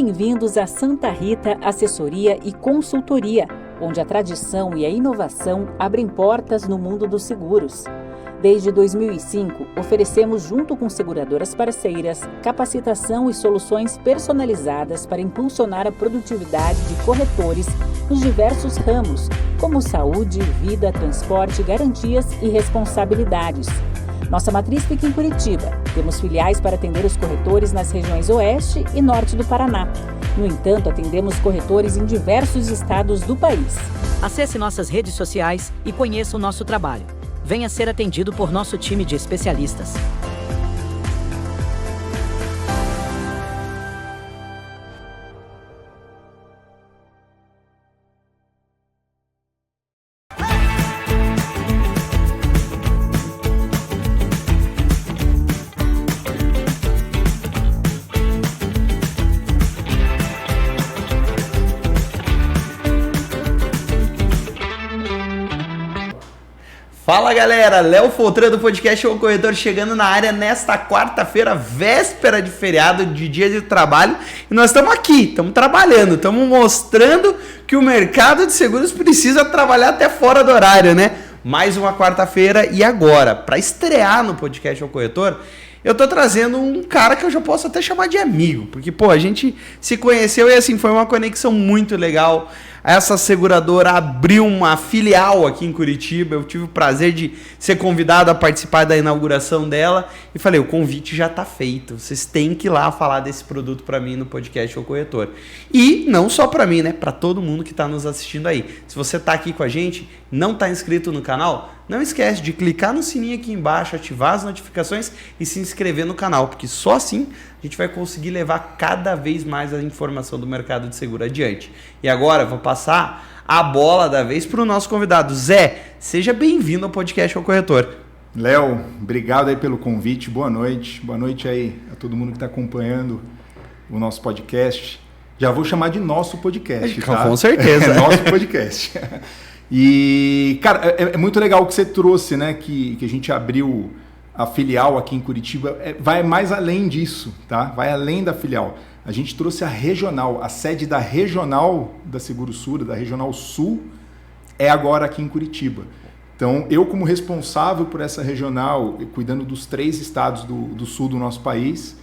Bem-vindos a Santa Rita Assessoria e Consultoria, onde a tradição e a inovação abrem portas no mundo dos seguros. Desde 2005, oferecemos, junto com seguradoras parceiras, capacitação e soluções personalizadas para impulsionar a produtividade de corretores nos diversos ramos, como saúde, vida, transporte, garantias e responsabilidades. Nossa matriz fica em Curitiba. Temos filiais para atender os corretores nas regiões Oeste e Norte do Paraná. No entanto, atendemos corretores em diversos estados do país. Acesse nossas redes sociais e conheça o nosso trabalho. Venha ser atendido por nosso time de especialistas. Fala galera, Léo Foltran do podcast O Corretor chegando na área nesta quarta-feira, véspera de feriado, de dia de trabalho. E nós estamos aqui, estamos trabalhando, estamos mostrando que o mercado de seguros precisa trabalhar até fora do horário, né? Mais uma quarta-feira e agora, para estrear no podcast O Corretor, eu tô trazendo um cara que eu já posso até chamar de amigo, porque pô, a gente se conheceu e assim, foi uma conexão muito legal. Essa seguradora abriu uma filial aqui em Curitiba, eu tive o prazer de ser convidado a participar da inauguração dela e falei, o convite já está feito, vocês têm que ir lá falar desse produto para mim no podcast O Corretor. E não só para mim, né, para todo mundo que está nos assistindo aí. Se você está aqui com a gente, não está inscrito no canal, não esquece de clicar no sininho aqui embaixo, ativar as notificações e se inscrever no canal, porque só assim a gente vai conseguir levar cada vez mais a informação do mercado de seguro adiante. E agora eu vou passar a bola da vez para o nosso convidado. Zé, seja bem-vindo ao podcast O Corretor. Léo, obrigado aí pelo convite, boa noite. Boa noite aí a todo mundo que está acompanhando o nosso podcast. Já vou chamar de nosso podcast, tá? Com certeza. Nosso podcast. E, cara, é muito legal o que você trouxe, né? Que a gente abriu a filial aqui em Curitiba. Vai mais além disso, tá? Vai além da filial. A gente trouxe a regional, a sede da regional da Seguros-Sura, da Regional Sul, é agora aqui em Curitiba. Então, eu como responsável por essa regional, cuidando dos 3 estados do sul do nosso país,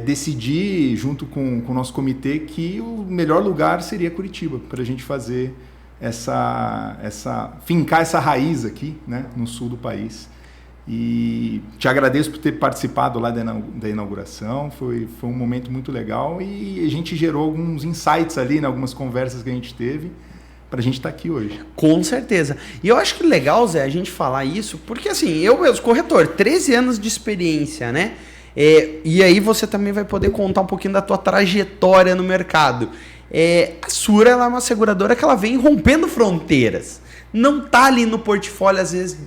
decidi, junto com o nosso comitê, que o melhor lugar seria Curitiba, para a gente fazer fincar essa raiz aqui, né, no sul do país. E te agradeço por ter participado lá da inauguração, foi um momento muito legal e a gente gerou alguns insights ali, né, algumas conversas que a gente teve para a gente estar aqui hoje. Com certeza. E eu acho que legal, Zé, a gente falar isso, porque assim, eu mesmo, corretor, 13 anos de experiência, né? E aí você também vai poder contar um pouquinho da tua trajetória no mercado. A Sura, ela é uma seguradora que ela vem rompendo fronteiras. Não tá ali no portfólio, às vezes,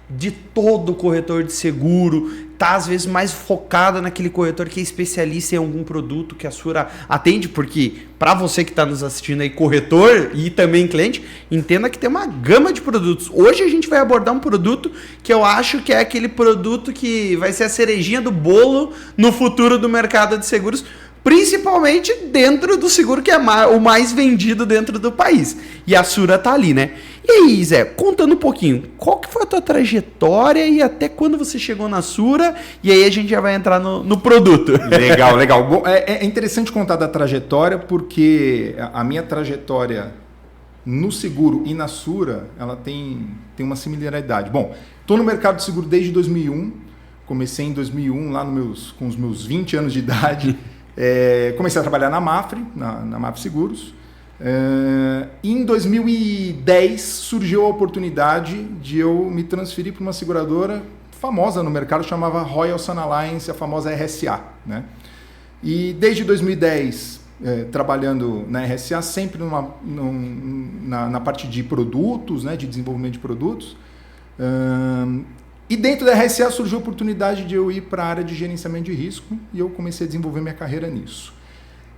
de todo corretor de seguro, tá às vezes mais focada naquele corretor que é especialista em algum produto que a Sura atende, porque para você que está nos assistindo aí, corretor e também cliente, entenda que tem uma gama de produtos. Hoje a gente vai abordar um produto que eu acho que é aquele produto que vai ser a cerejinha do bolo no futuro do mercado de seguros, principalmente dentro do seguro que é o mais vendido dentro do país. E a Sura tá ali, né? E aí, Zé, contando um pouquinho, qual que foi a tua trajetória e até quando você chegou na Sura? E aí a gente já vai entrar no produto. Legal, legal. Bom, é interessante contar da trajetória, porque a minha trajetória no seguro e na Sura, ela tem uma similaridade. Bom, estou no mercado de seguro desde 2001, comecei em 2001, lá com os meus 20 anos de idade. Comecei a trabalhar na Mafre, na Mafre Seguros. E em 2010 surgiu a oportunidade de eu me transferir para uma seguradora famosa no mercado, chamava Royal Sun Alliance, a famosa RSA, né? E desde 2010, trabalhando na RSA, sempre na parte de produtos, né, de desenvolvimento de produtos. E dentro da RSA surgiu a oportunidade de eu ir para a área de gerenciamento de risco e eu comecei a desenvolver minha carreira nisso.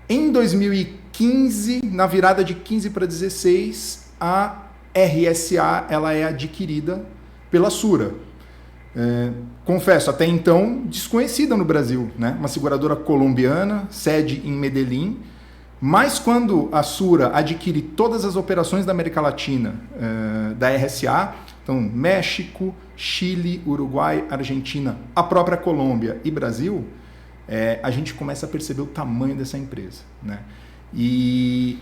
Em 2015, na virada de 15 para 16, a RSA ela é adquirida pela Sura. Confesso, até então desconhecida no Brasil, né? Uma seguradora colombiana, sede em Medellín, Mas quando a Sura adquire todas as operações da América Latina, da RSA, então México, Chile, Uruguai, Argentina, a própria Colômbia e Brasil, a gente começa a perceber o tamanho dessa empresa, né? E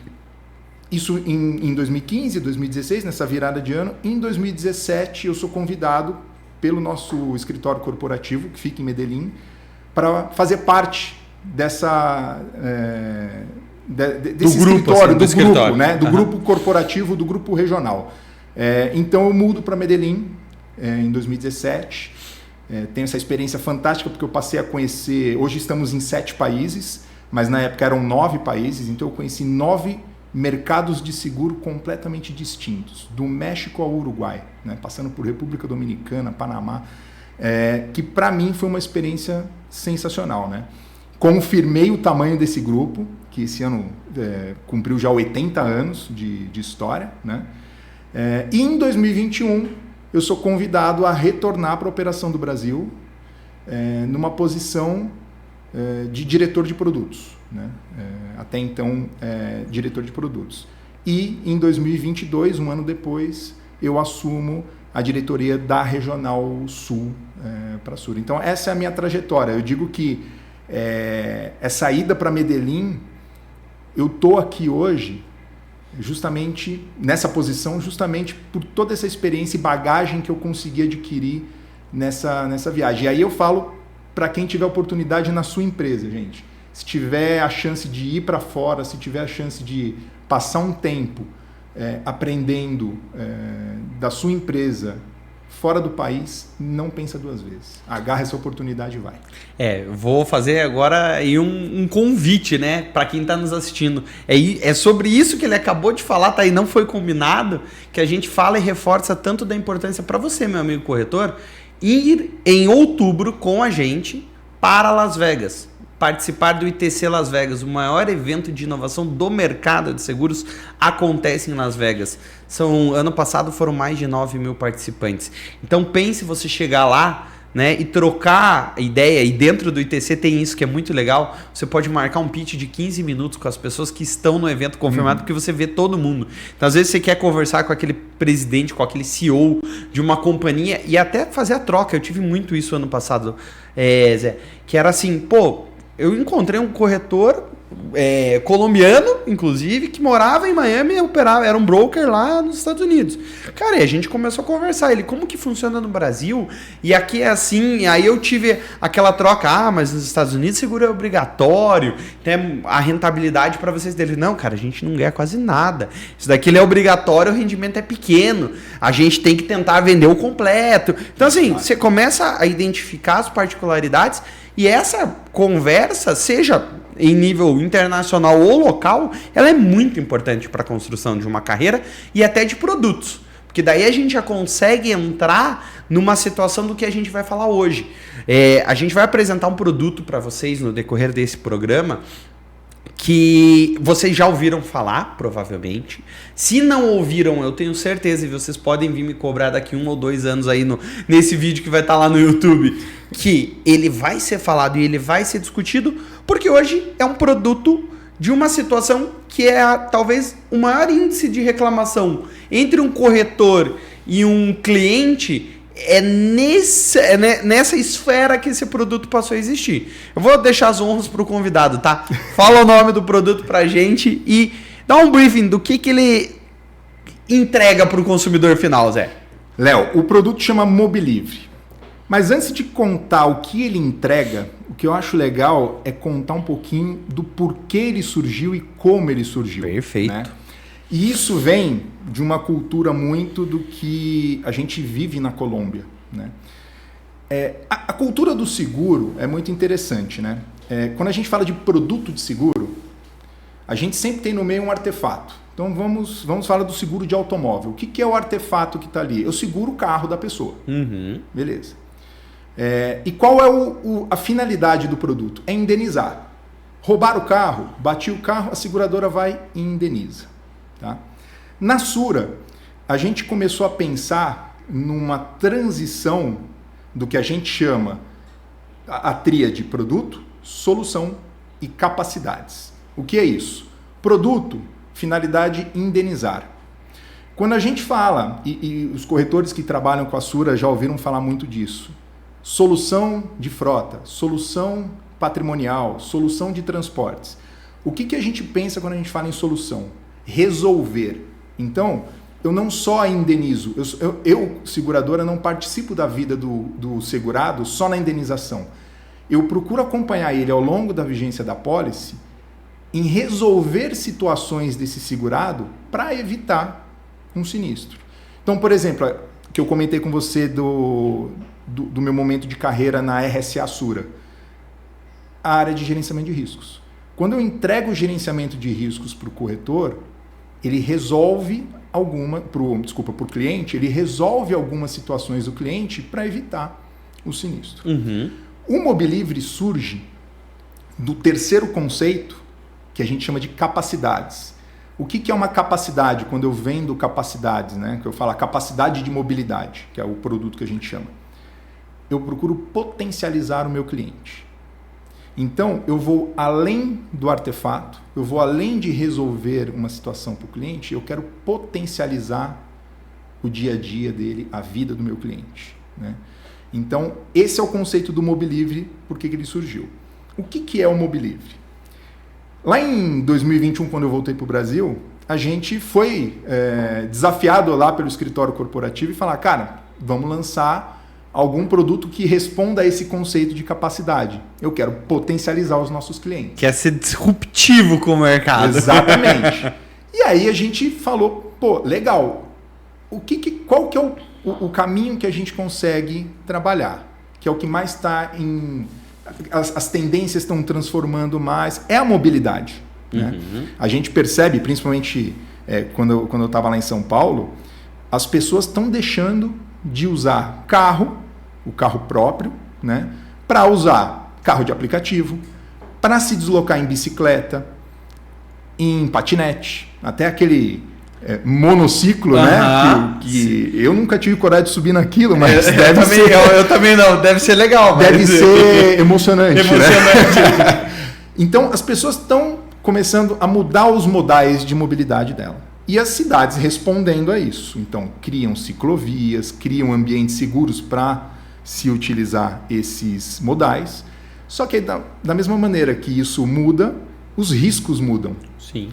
isso em 2015, 2016, nessa virada de ano. Em 2017, eu sou convidado pelo nosso escritório corporativo, que fica em Medellín, para fazer parte desse escritório, do grupo, né? Do grupo corporativo, do grupo regional. Então eu mudo para Medellín em 2017. Tenho essa experiência fantástica porque eu passei a conhecer. Hoje estamos em 7 países, mas na época eram 9 países, então eu conheci 9 mercados de seguro completamente distintos, do México ao Uruguai, né? Passando por República Dominicana, Panamá, que para mim foi uma experiência sensacional, né? Confirmei o tamanho desse grupo, que esse ano cumpriu já 80 anos de história, né? E em 2021 eu sou convidado a retornar para a operação do Brasil numa posição de diretor de produtos, né? Até então diretor de produtos. E em 2022, um ano depois, eu assumo a diretoria da Regional Sul para a Sura. Então essa é a minha trajetória. Eu digo que essa ida para Medellín, eu estou aqui hoje justamente nessa posição, justamente por toda essa experiência e bagagem que eu consegui adquirir nessa viagem. E aí eu falo para quem tiver oportunidade na sua empresa, gente. Se tiver a chance de ir para fora, se tiver a chance de passar um tempo aprendendo da sua empresa fora do país, não pensa 2 vezes. Agarra essa oportunidade e vai. Vou fazer agora aí um convite, né, para quem está nos assistindo. É sobre isso que ele acabou de falar, tá? E não foi combinado, que a gente fala e reforça tanto da importância para você, meu amigo corretor, ir em outubro com a gente para Las Vegas. Participar do ITC Las Vegas, o maior evento de inovação do mercado de seguros, acontece em Las Vegas. Ano passado foram mais de 9 mil participantes. Então pense você chegar lá, né, e trocar ideia, e dentro do ITC tem isso que é muito legal, você pode marcar um pitch de 15 minutos com as pessoas que estão no evento confirmado, porque você vê todo mundo. Então às vezes você quer conversar com aquele presidente, com aquele CEO de uma companhia e até fazer a troca. Eu tive muito isso ano passado, Zé, que era assim, eu encontrei um corretor colombiano, inclusive, que morava em Miami e operava, era um broker lá nos Estados Unidos. Cara, e a gente começou a conversar. Ele, como que funciona no Brasil? E aqui é assim. Aí eu tive aquela troca. Mas nos Estados Unidos seguro é obrigatório, tem a rentabilidade para vocês dele. Não, cara, a gente não ganha quase nada. Isso daqui ele é obrigatório, o rendimento é pequeno. A gente tem que tentar vender o completo. Então, assim, você começa a identificar as particularidades. E essa conversa, seja em nível internacional ou local, ela é muito importante para a construção de uma carreira e até de produtos. Porque daí a gente já consegue entrar numa situação do que a gente vai falar hoje. A gente vai apresentar um produto para vocês no decorrer desse programa que vocês já ouviram falar, provavelmente. Se não ouviram, eu tenho certeza, e vocês podem vir me cobrar daqui 1 ou 2 anos aí nesse vídeo que vai estar lá no YouTube, que ele vai ser falado e ele vai ser discutido, porque hoje é um produto de uma situação que é talvez o maior índice de reclamação entre um corretor e um cliente. Nessa esfera que esse produto passou a existir. Eu vou deixar as honras para o convidado, tá? Fala o nome do produto pra gente e dá um briefing do que ele entrega para o consumidor final, Zé. Léo, o produto chama Mobilivre. Mas antes de contar o que ele entrega, o que eu acho legal é contar um pouquinho do porquê ele surgiu e como ele surgiu. Perfeito. Né? E isso vem de uma cultura muito do que a gente vive na Colômbia, né? A cultura do seguro é muito interessante, né? Quando a gente fala de produto de seguro, a gente sempre tem no meio um artefato. Então vamos falar do seguro de automóvel. O que é o artefato que está ali? Eu seguro o carro da pessoa. Uhum. Beleza. E qual é a finalidade do produto? É indenizar. Roubar o carro, bati o carro, a seguradora vai e indeniza. Tá? Na Sura, a gente começou a pensar numa transição do que a gente chama a tríade produto, solução e capacidades. O que é isso? Produto, finalidade indenizar. Quando a gente fala, e os corretores que trabalham com a Sura já ouviram falar muito disso, solução de frota, solução patrimonial, solução de transportes. O que a gente pensa quando a gente fala em solução? Resolver. Então, eu não só indenizo, eu seguradora, não participo da vida do segurado só na indenização. Eu procuro acompanhar ele ao longo da vigência da pólice em resolver situações desse segurado para evitar um sinistro. Então, por exemplo, que eu comentei com você do meu momento de carreira na RSA Sura, a área de gerenciamento de riscos. Quando eu entrego o gerenciamento de riscos para o corretor, ele resolve para o cliente, ele resolve algumas situações do cliente para evitar o sinistro. Uhum. O Mobilivre surge do terceiro conceito, que a gente chama de capacidades. O que é uma capacidade? Quando eu vendo capacidades, né? Que eu falo a capacidade de mobilidade, que é o produto que a gente chama. Eu procuro potencializar o meu cliente. Então, eu vou além do artefato, eu vou além de resolver uma situação para o cliente, eu quero potencializar o dia a dia dele, a vida do meu cliente, né? Então, esse é o conceito do Mobilivre, por que ele surgiu. O que é o Mobilivre? Lá em 2021, quando eu voltei para o Brasil, a gente foi desafiado lá pelo escritório corporativo e falar, cara, vamos lançar algum produto que responda a esse conceito de capacidade. Eu quero potencializar os nossos clientes. Quer ser disruptivo com o mercado. Exatamente. E aí a gente falou, pô, legal, qual que é o caminho que a gente consegue trabalhar? Que é o que mais está em... As tendências estão transformando mais, é a mobilidade. Né? Uhum. A gente percebe, principalmente quando eu estava lá em São Paulo, as pessoas estão deixando de usar o carro próprio, né, para usar carro de aplicativo, para se deslocar em bicicleta, em patinete, até aquele monociclo, né? Que eu nunca tive coragem de subir naquilo, mas eu também não, deve ser legal. Deve ser emocionante. Né? Então, as pessoas estão começando a mudar os modais de mobilidade dela. E as cidades respondendo a isso. Então, criam ciclovias, criam ambientes seguros para se utilizar esses modais. Só que da mesma maneira que isso muda, os riscos mudam. Sim.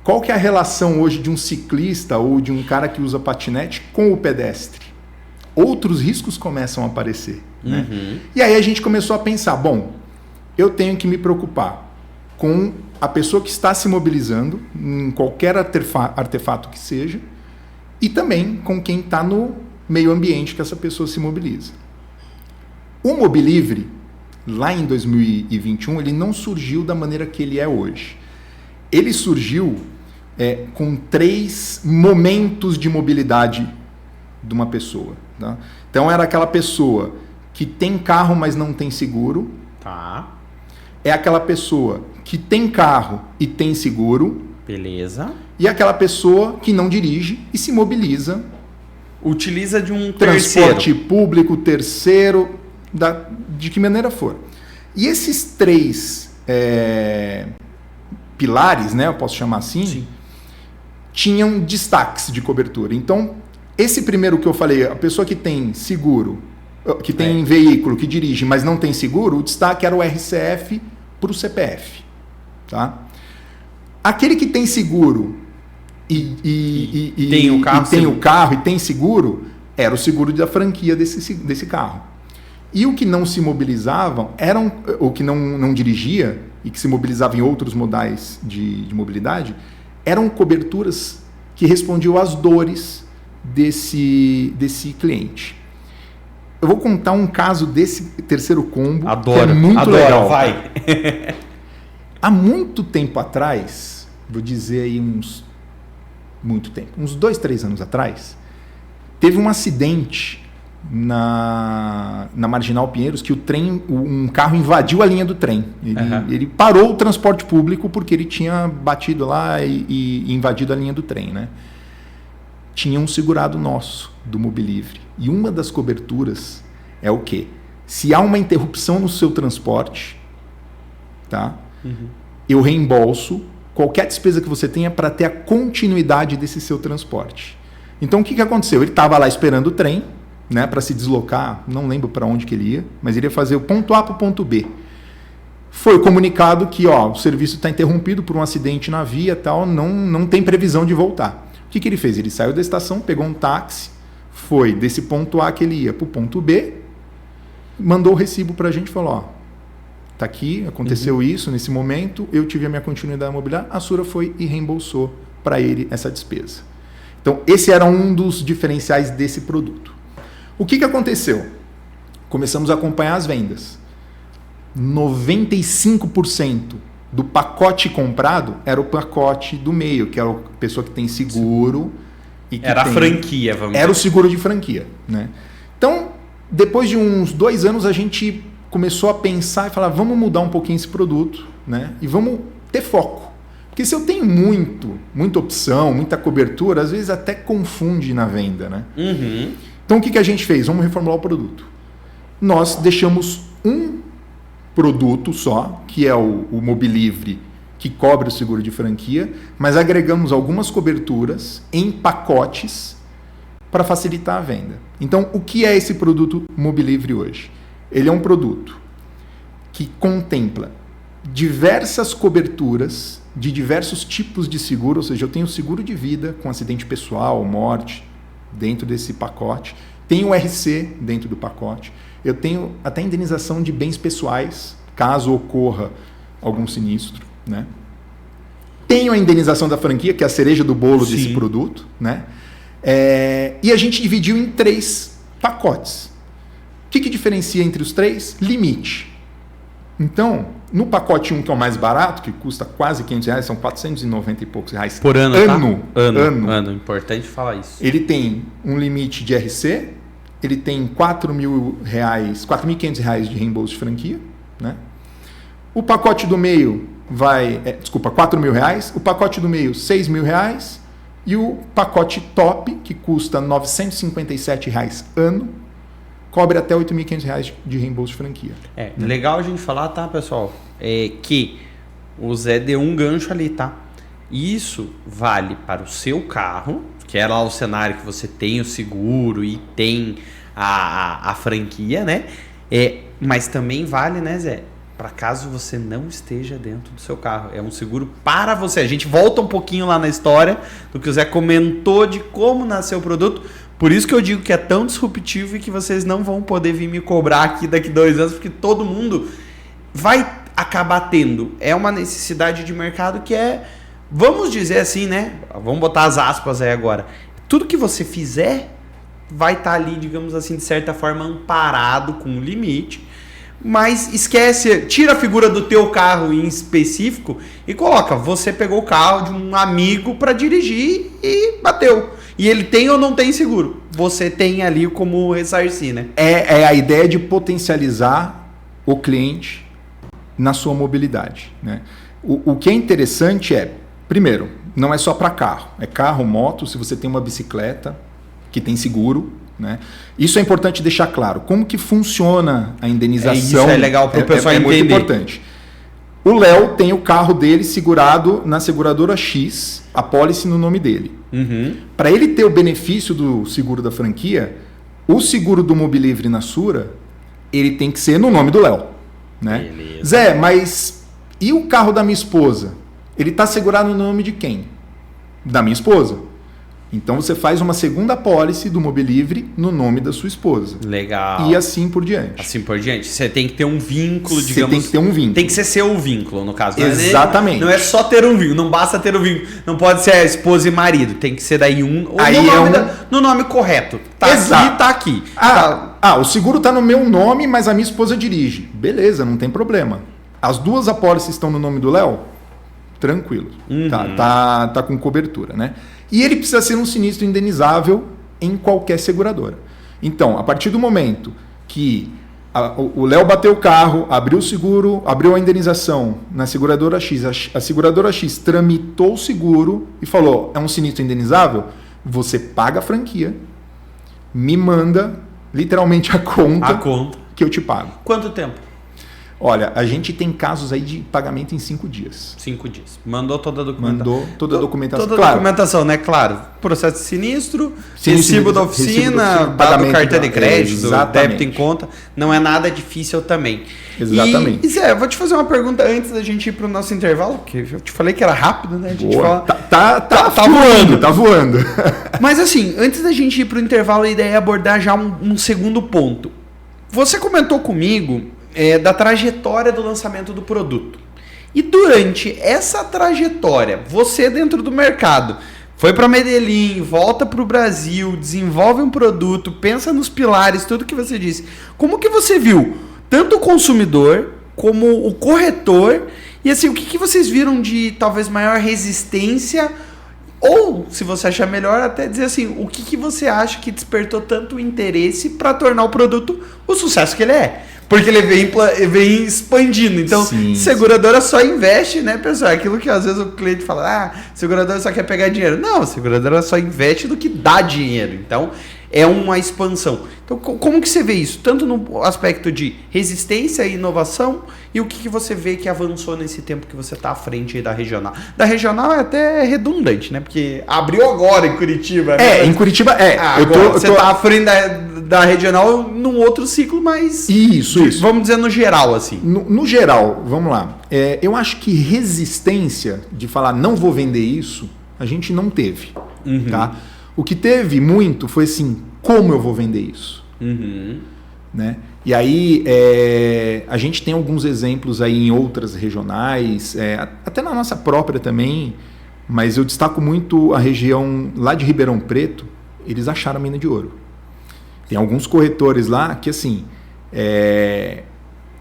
Qual que é a relação hoje de um ciclista ou de um cara que usa patinete com o pedestre? Outros riscos começam a aparecer. Né? Uhum. E aí a gente começou a pensar, bom, eu tenho que me preocupar com a pessoa que está se mobilizando, em qualquer artefato que seja, e também com quem está no meio ambiente que essa pessoa se mobiliza. O Mobilivre, lá em 2021, ele não surgiu da maneira que ele é hoje. Ele surgiu com 3 momentos de mobilidade de uma pessoa. Tá? Então, era aquela pessoa que tem carro, mas não tem seguro. Tá. É aquela pessoa que tem carro e tem seguro. Beleza. E aquela pessoa que não dirige e se mobiliza. Utiliza de um transporte público, terceiro, de que maneira for. E esses 3 pilares, né, eu posso chamar assim, sim, tinham destaques de cobertura. Então, esse primeiro que eu falei, a pessoa que tem seguro, que tem veículo, que dirige, mas não tem seguro, o destaque era o RCF para o CPF. Tá? Aquele que tem seguro e tem o carro e tem seguro, era o seguro da franquia desse carro. E o que não se mobilizavam, o que não dirigia e que se mobilizava em outros modais de mobilidade, eram coberturas que respondiam às dores desse cliente. Eu vou contar um caso desse terceiro combo, que é muito legal. Vai. Há muito tempo atrás, vou dizer aí uns 2, 3 anos atrás, teve um acidente na Marginal Pinheiros que um carro invadiu a linha do trem. Ele parou o transporte público porque ele tinha batido lá e invadido a linha do trem, né? Tinha um segurado nosso do Mobilivre. E uma das coberturas é o quê? Se há uma interrupção no seu transporte, tá? Eu reembolso qualquer despesa que você tenha para ter a continuidade desse seu transporte. Então, o que aconteceu? Ele estava lá esperando o trem, né, para se deslocar, não lembro para onde que ele ia, mas ele ia fazer o ponto A para o ponto B. Foi comunicado que o serviço está interrompido por um acidente na via, tal, não tem previsão de voltar. O que ele fez? Ele saiu da estação, pegou um táxi, foi desse ponto A que ele ia para o ponto B, mandou o recibo para a gente e falou, tá aqui, aconteceu isso nesse momento, eu tive a minha continuidade imobiliária, a Sura foi e reembolsou para ele essa despesa. Então, esse era um dos diferenciais desse produto. O que aconteceu? Começamos a acompanhar as vendas. 95% do pacote comprado era o pacote do meio, que era a pessoa que tem seguro. E que era a franquia, vamos dizer. Era o seguro de franquia. Né? Então, depois de uns 2 anos, a gente começou a pensar e falar, vamos mudar um pouquinho esse produto, né? E vamos ter foco. Porque se eu tenho muita opção, muita cobertura, às vezes até confunde na venda. Né? Uhum. Então, o que a gente fez? Vamos reformular o produto. Nós deixamos um produto só, que é o Mobilivre, que cobre o seguro de franquia, mas agregamos algumas coberturas em pacotes para facilitar a venda. Então, o que é esse produto Mobilivre hoje? Ele é um produto que contempla diversas coberturas de diversos tipos de seguro, ou seja, eu tenho seguro de vida com acidente pessoal, morte, dentro desse pacote. Tenho o RC dentro do pacote. Eu tenho até indenização de bens pessoais, caso ocorra algum sinistro. Né? Tenho a indenização da franquia, que é a cereja do bolo desse produto. Né? E a gente dividiu em 3 pacotes. O que diferencia entre os 3? Limite. Então, no pacote 1, que é o mais barato, que custa quase R$500, são 490 e poucos reais por ano. Ano. Importante falar isso. Ele tem um limite de RC, ele tem R$4.500 de reembolso de franquia. Né? O pacote do meio R$4.000, o pacote do meio R$6.000 e o pacote top, que custa R$957 ano, cobre até R$8.500 de reembolso de franquia. Legal a gente falar, tá, pessoal? Que o Zé deu um gancho ali, tá? Isso vale para o seu carro, que é lá o cenário que você tem o seguro e tem a franquia, né? Mas também vale, né, Zé? Para caso você não esteja dentro do seu carro. É um seguro para você. A gente volta um pouquinho lá na história do que o Zé comentou de como nasceu o produto. Por isso que eu digo que é tão disruptivo e que vocês não vão poder vir me cobrar aqui daqui 2 anos, porque todo mundo vai acabar tendo. É uma necessidade de mercado que vamos dizer assim, né? Vamos botar as aspas aí agora. Tudo que você fizer vai estar ali, digamos assim, de certa forma amparado com um limite. Mas esquece, tira a figura do teu carro em específico e coloca, você pegou o carro de um amigo para dirigir e bateu. E ele tem ou não tem seguro? Você tem ali como ressarcir, né? É a ideia de potencializar o cliente na sua mobilidade. Né? O que é interessante primeiro, não é só para carro. É carro, moto, se você tem uma bicicleta que tem seguro. Né? Isso é importante deixar claro. Como que funciona a indenização? Isso é legal para o pessoal entender. É muito importante. O Léo tem o carro dele segurado na seguradora X, a pólice no nome dele. Uhum. Para ele ter o benefício do seguro da franquia, o seguro do Mobilivre na Sura, ele tem que ser no nome do Léo. Né? Zé, mas e o carro da minha esposa? Ele está segurado no nome de quem? Da minha esposa. Então você faz uma segunda apólice do Mobilivre no nome da sua esposa. Legal. E assim por diante. Assim por diante. Você tem que ter um vínculo, digamos. Você tem que ter um vínculo. Tem que ser seu vínculo, no caso. Exatamente. Não é só ter um vínculo, não basta ter um vínculo. Não pode ser a esposa e marido. Tem que ser daí um. Ou aí no nome correto. Tá. Exato. Aqui, tá aqui. O seguro tá no meu nome, mas a minha esposa dirige. Beleza, não tem problema. As 2 apólices estão no nome do Léo? Tranquilo. Uhum. Tá com cobertura, né? E ele precisa ser um sinistro indenizável em qualquer seguradora. Então, a partir do momento que o Léo bateu o carro, abriu o seguro, abriu a indenização na seguradora X, a seguradora X tramitou o seguro e falou, é um sinistro indenizável? Você paga a franquia, me manda literalmente a conta que eu te pago. Quanto tempo? Olha, a gente tem casos aí de pagamento em 5 dias. 5 dias. Mandou toda a documentação. Mandou toda a documentação. Toda a documentação, né? Claro. Processo de sinistro, recibo da oficina, dado carta de crédito, débito em conta. Não é nada difícil também. Exatamente. E Zé, eu vou te fazer uma pergunta antes da gente ir para o nosso intervalo, porque eu te falei que era rápido, né? A gente fala... Tá voando. Tá voando. Mas assim, antes da gente ir para o intervalo, a ideia é abordar já um segundo ponto. Você comentou comigo da trajetória do lançamento do produto. E durante essa trajetória, você dentro do mercado, foi para Medellín, volta para o Brasil, desenvolve um produto, pensa nos pilares, tudo que você disse. Como que você viu tanto o consumidor como o corretor? E assim, o que vocês viram de talvez maior resistência? Ou, se você achar melhor, até dizer assim, o que você acha que despertou tanto interesse para tornar o produto o sucesso que ele é? Porque ele vem expandindo. Então, seguradora só investe, né, pessoal? Aquilo que às vezes o cliente fala, seguradora só quer pegar dinheiro. Não, seguradora só investe do que dá dinheiro. Então, é uma expansão. Então, como que você vê isso? Tanto no aspecto de resistência e inovação, e o que você vê que avançou nesse tempo que você está à frente aí da regional? Da regional é até redundante, né? Porque abriu agora em Curitiba. Né? Em Curitiba você está à frente da regional num outro ciclo, mas... Isso. Vamos dizer no geral, assim. No geral, vamos lá. Eu acho que resistência de falar não vou vender isso, a gente não teve. Tá? O que teve muito foi assim, como eu vou vender isso? Né? E aí, a gente tem alguns exemplos aí em outras regionais, até na nossa própria também, mas eu destaco muito a região lá de Ribeirão Preto, eles acharam a mina de ouro. Tem alguns corretores lá que, assim,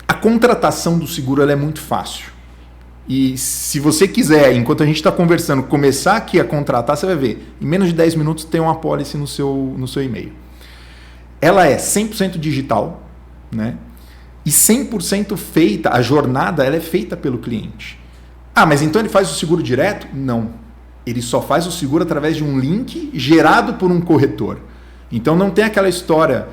a contratação do seguro ela é muito fácil. E se você quiser, enquanto a gente está conversando, começar aqui a contratar, você vai ver, em menos de 10 minutos tem uma apólice no seu e-mail. Ela é 100% digital, né? E 100% feita, a jornada ela é feita pelo cliente. Mas então ele faz o seguro direto? Não. Ele só faz o seguro através de um link gerado por um corretor. Então não tem aquela história,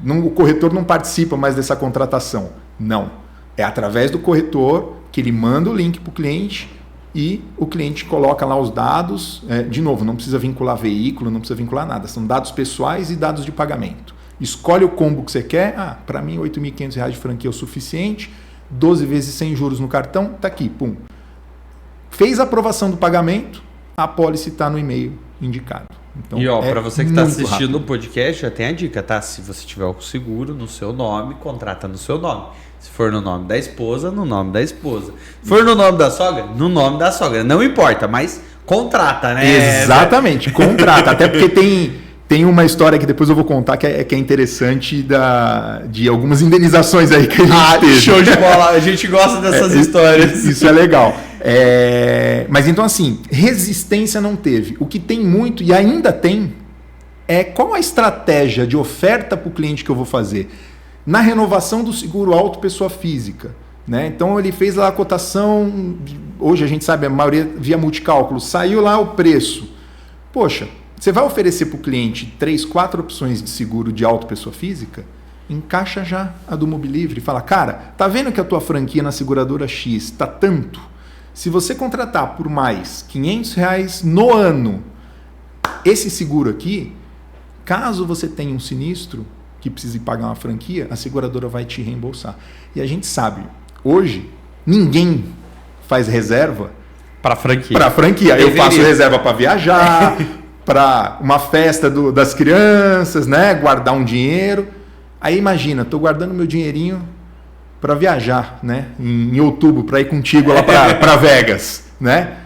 o corretor não participa mais dessa contratação. Não. É através do corretor que ele manda o link para o cliente e o cliente coloca lá os dados. De novo, não precisa vincular veículo, não precisa vincular nada. São dados pessoais e dados de pagamento. Escolhe o combo que você quer. Para mim, R$ 8.500 de franquia é o suficiente. 12 vezes sem juros no cartão, tá aqui, pum. Fez a aprovação do pagamento, a apólice está no e-mail indicado. Então, e para você que está assistindo o podcast, já tem a dica, tá? Se você tiver o seguro no seu nome, contrata no seu nome. Se for no nome da esposa, no nome da esposa. Se for no nome da sogra, no nome da sogra. Não importa, mas contrata, né? Exatamente, contrata. Até porque tem uma história que depois eu vou contar que é interessante de algumas indenizações aí que a gente teve. Show de bola, a gente gosta dessas histórias. Isso é legal. Mas então assim, resistência não teve. O que tem muito e ainda tem qual a estratégia de oferta para o cliente que eu vou fazer? Na renovação do seguro auto pessoa física. Né? Então ele fez lá a cotação, hoje a gente sabe, a maioria via multicálculo, saiu lá o preço. Poxa, você vai oferecer para o cliente 3, 4 opções de seguro de auto pessoa física? Encaixa já a do Mobilivre e fala, cara, tá vendo que a tua franquia na seguradora X está tanto? Se você contratar por mais R$500 no ano esse seguro aqui, caso você tenha um sinistro que precise pagar uma franquia, a seguradora vai te reembolsar. E a gente sabe, hoje, ninguém faz reserva para franquia. Para franquia. Eu faço reserva para viajar, para uma festa das crianças, né? Guardar um dinheiro. Aí imagina, estou guardando meu dinheirinho para viajar, né? Em outubro, para ir contigo lá para Vegas, né?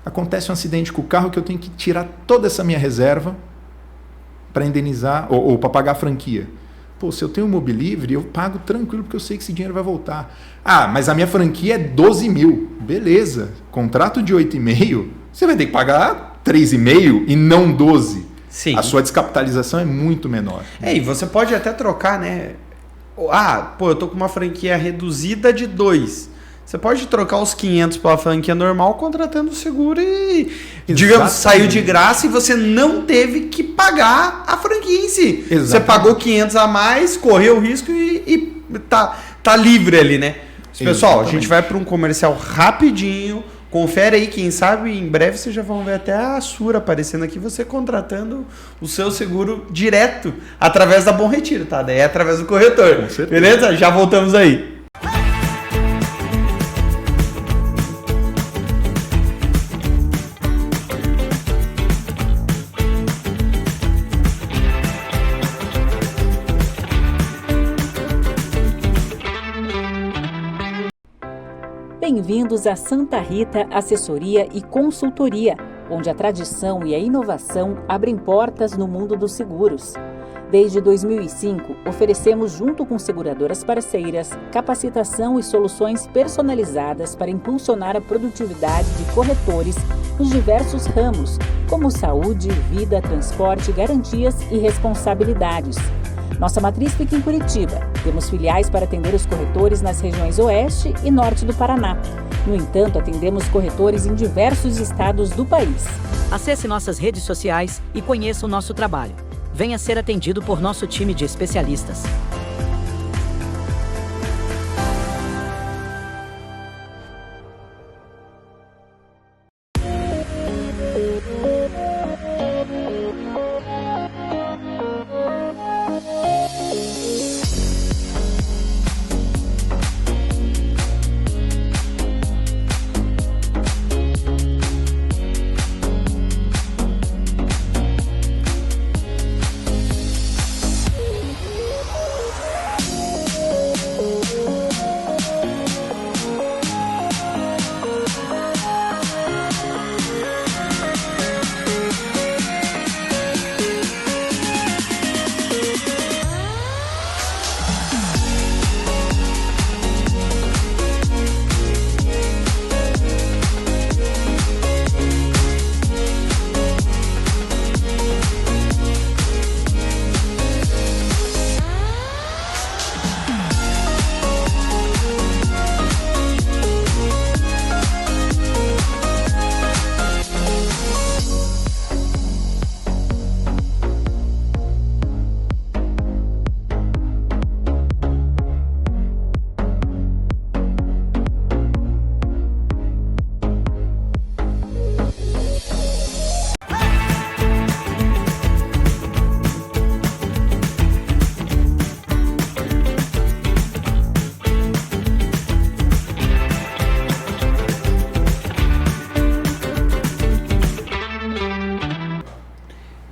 Acontece um acidente com o carro que eu tenho que tirar toda essa minha reserva para indenizar ou para pagar a franquia. Pô, se eu tenho um Mobilivre, eu pago tranquilo porque eu sei que esse dinheiro vai voltar. Mas a minha franquia é 12 mil. Beleza, contrato de 8,5, você vai ter que pagar 3,5 e não 12. Sim. A sua descapitalização é muito menor. E você pode até trocar, né? Eu tô com uma franquia reduzida de 2. Você pode trocar os 500 pela franquia normal contratando o seguro e, digamos, saiu de graça e você não teve que pagar a franquia em si. Exatamente. Você pagou 500 a mais, correu o risco e tá tá livre ali, né? Mas, pessoal, Exatamente. a gente vai para um comercial rapidinho. Confere aí, quem sabe em breve vocês já vão ver até a Sura aparecendo aqui, você contratando o seu seguro direto através da Bom Retiro, tá? Daí é através do corretor. Com certeza. Beleza? Já voltamos aí. Bem-vindos a Santa Rita Assessoria e Consultoria, onde a tradição e a inovação abrem portas no mundo dos seguros. Desde 2005, oferecemos, junto com seguradoras parceiras, capacitação e soluções personalizadas para impulsionar a produtividade de corretores nos diversos ramos, como saúde, vida, transporte, garantias e responsabilidades. Nossa matriz fica em Curitiba. Temos filiais para atender os corretores nas regiões Oeste e Norte do Paraná. No entanto, atendemos corretores em diversos estados do país. Acesse nossas redes sociais e conheça o nosso trabalho. Venha ser atendido por nosso time de especialistas.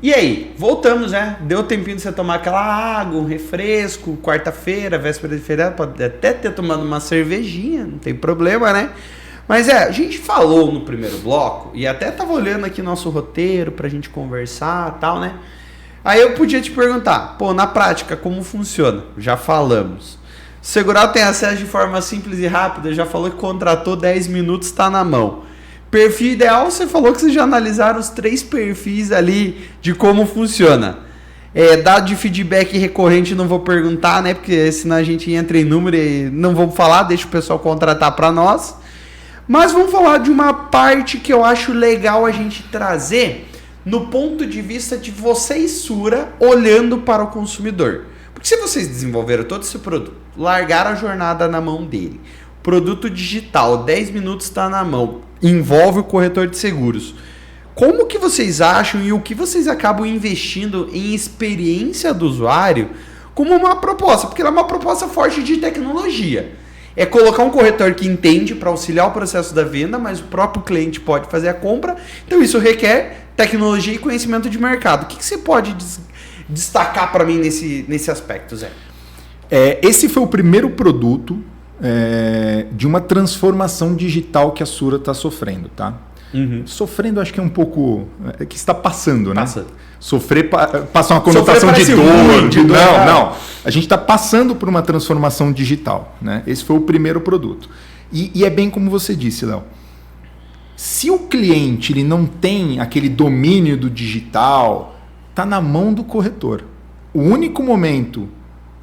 E aí, voltamos, né? Deu tempinho de você tomar aquela água, um refresco, quarta-feira, véspera de feriado, pode até ter tomado uma cervejinha, não tem problema, né? Mas a gente falou no primeiro bloco, e até tava olhando aqui nosso roteiro pra gente conversar e tal, né? Aí eu podia te perguntar, pô, na prática, como funciona? Já falamos. Segural tem acesso de forma simples e rápida, já falou que contratou 10 minutos, tá na mão. Perfil ideal, você falou que vocês já analisaram os 3 perfis ali de como funciona. Dado de feedback recorrente não vou perguntar, né? Porque senão a gente entra em número e não vamos falar, deixa o pessoal contratar para nós. Mas vamos falar de uma parte que eu acho legal a gente trazer no ponto de vista de vocês, Sura, olhando para o consumidor. Porque se vocês desenvolveram todo esse produto, largaram a jornada na mão dele, produto digital, 10 minutos está na mão, envolve o corretor de seguros. Como que vocês acham e o que vocês acabam investindo em experiência do usuário como uma proposta? Porque ela é uma proposta forte de tecnologia. É colocar um corretor que entende para auxiliar o processo da venda, mas o próprio cliente pode fazer a compra. Então isso requer tecnologia e conhecimento de mercado. O que você pode destacar para mim nesse aspecto, Zé? Esse foi o primeiro produto de uma transformação digital que a Sura está sofrendo, tá? Uhum. Sofrendo, acho que é um pouco... que está passando, né? Passando. Sofrer passa uma conotação de dor. Não. A gente está passando por uma transformação digital, né? Esse foi o primeiro produto. E é bem como você disse, Léo. Se o cliente ele não tem aquele domínio do digital, está na mão do corretor. O único momento,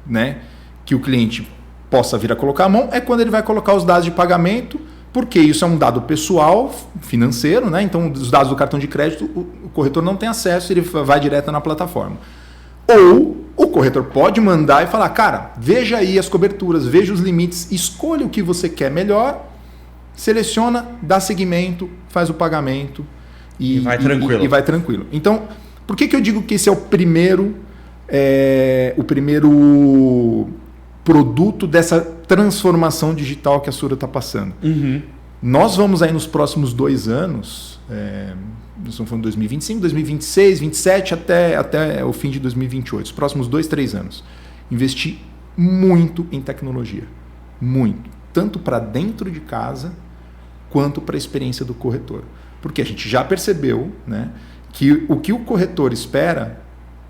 né, que o cliente possa vir a colocar a mão é quando ele vai colocar os dados de pagamento, porque isso é um dado pessoal, financeiro, né? Então os dados do cartão de crédito o corretor não tem acesso, ele vai direto na plataforma. Ou o corretor pode mandar e falar, cara, veja aí as coberturas, veja os limites, escolha o que você quer melhor, seleciona, dá seguimento, faz o pagamento e vai tranquilo. E vai tranquilo. Então, por que eu digo que esse é o primeiro produto dessa transformação digital que a Sura está passando? Nós vamos aí nos próximos 2 anos, nós estamos falando de 2025, 2026, 2027 até o fim de 2028, os próximos 2, 3 anos, investir muito em tecnologia, muito, tanto para dentro de casa quanto para a experiência do corretor, porque a gente já percebeu, né, que o que o corretor espera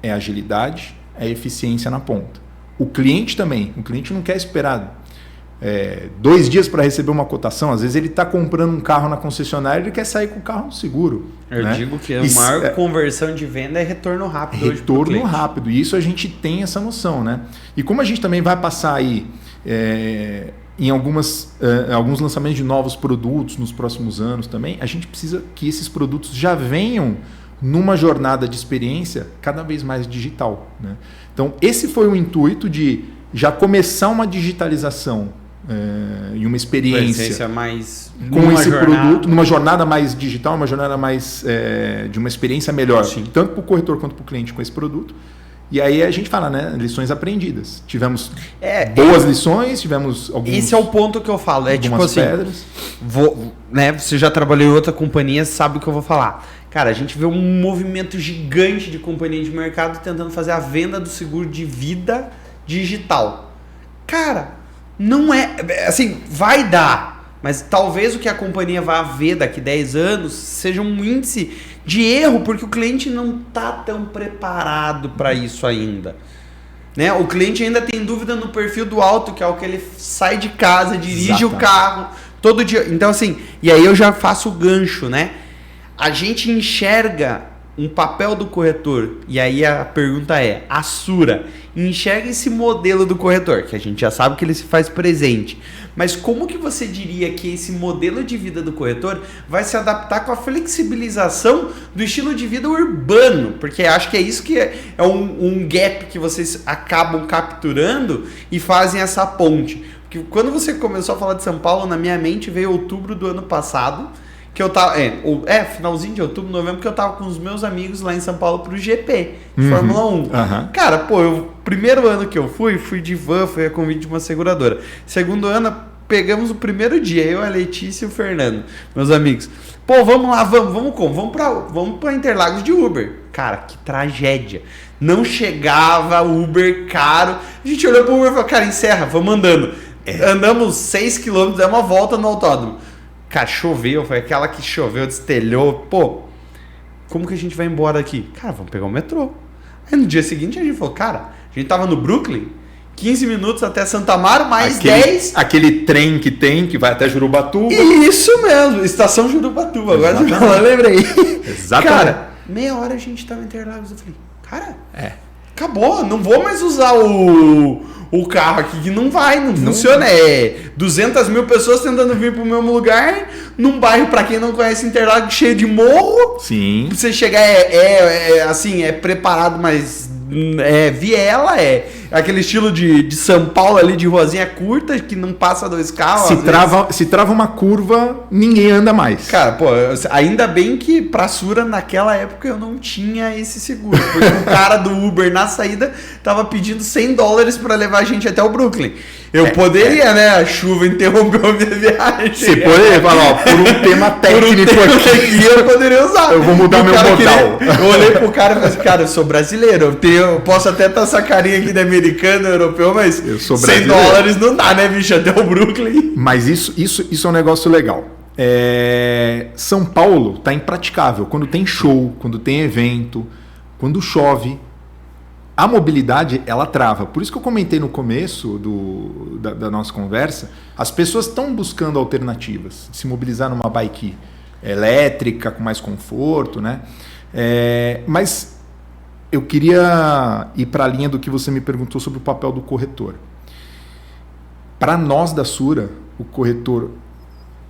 é agilidade, é eficiência na ponta. O cliente também, o cliente não quer esperar 2 dias para receber uma cotação. Às vezes ele está comprando um carro na concessionária e ele quer sair com o carro no seguro. Eu digo que a maior conversão de venda é retorno rápido. Retorno rápido. E isso a gente tem essa noção, né? E como a gente também vai passar aí em alguns lançamentos de novos produtos nos próximos anos também, a gente precisa que esses produtos já venham numa jornada de experiência cada vez mais digital, né? Então, esse foi o intuito de já começar uma digitalização e uma experiência mais com esse produto, numa jornada mais digital, uma jornada mais de uma experiência melhor, tanto para o corretor quanto para o cliente com esse produto. E aí a gente fala, né? Lições aprendidas. Tivemos boas lições, tivemos alguns... Esse é o ponto que eu falo. É tipo assim, pedras. Você já trabalhou em outra companhia, sabe o que eu vou falar. Cara, a gente vê um movimento gigante de companhia de mercado tentando fazer a venda do seguro de vida digital. Cara, não é... Assim, vai dar. Mas talvez o que a companhia vá ver daqui 10 anos seja um índice de erro, porque o cliente não está tão preparado para isso ainda. Né? O cliente ainda tem dúvida no perfil do auto, que é o que ele sai de casa, dirige o carro todo dia. Então, assim, e aí eu já faço o gancho, né? A gente enxerga um papel do corretor, e aí a pergunta é, a Sura enxerga esse modelo do corretor, que a gente já sabe que ele se faz presente, mas como que você diria que esse modelo de vida do corretor vai se adaptar com a flexibilização do estilo de vida urbano? Porque acho que é isso que é um gap que vocês acabam capturando e fazem essa ponte. Porque quando você começou a falar de São Paulo, na minha mente veio outubro do ano passado, que eu tava, finalzinho de outubro, novembro, que eu tava com os meus amigos lá em São Paulo pro GP, de Fórmula 1. Cara, primeiro ano que eu fui de van, foi a convite de uma seguradora. Segundo ano, pegamos o primeiro dia, eu, a Letícia e o Fernando, meus amigos. Vamos lá, vamos como? Vamos pra Interlagos de Uber. Cara, que tragédia. Não chegava, Uber caro. A gente olhou pro Uber e falou, cara, encerra, vamos andando. Andamos 6 km, demos uma volta no autódromo. Cara, choveu, foi aquela que choveu, destelhou. Como que a gente vai embora daqui? Cara, vamos pegar o metrô. Aí no dia seguinte a gente falou, cara, a gente tava no Brooklyn, 15 minutos até Santa Amaro, mais 10. Aquele trem que vai até Jurubatuba. Isso mesmo, estação Jurubatuba. Agora eu lembrei. Exatamente. Cara, meia hora a gente tava em Interlagos. Eu falei, cara, acabou, não vou mais usar o carro aqui, que não funciona. 200 mil pessoas tentando vir pro mesmo lugar, num bairro, pra quem não conhece, Interlagos, cheio de morro. Sim. Pra você chegar assim, preparado, mas viela, aquele estilo de São Paulo ali, de ruazinha curta, que não passa 2 carros. Se trava uma curva, ninguém anda mais. Cara, ainda bem que pra Sura, naquela época, eu não tinha esse seguro. Porque o cara do Uber, na saída, tava pedindo $100 pra levar a gente até o Brooklyn. Eu poderia, né? A chuva interrompeu a minha viagem. Você poderia falar, por um tema técnico aqui, eu poderia usar. Eu vou mudar meu modal. Eu olhei pro cara e falei assim, cara, eu sou brasileiro. Eu posso até estar essa carinha aqui de americano, europeu, mas eu sou brasileiro. $100 não dá, né, bicho? Até o Brooklyn. Mas isso é um negócio legal. São Paulo tá impraticável. Quando tem show, quando tem evento, quando chove, a mobilidade, ela trava. Por isso que eu comentei no começo da nossa conversa, as pessoas estão buscando alternativas, se mobilizar numa bike elétrica, com mais conforto, né? Mas eu queria ir para a linha do que você me perguntou sobre o papel do corretor. Para nós da Sura, o corretor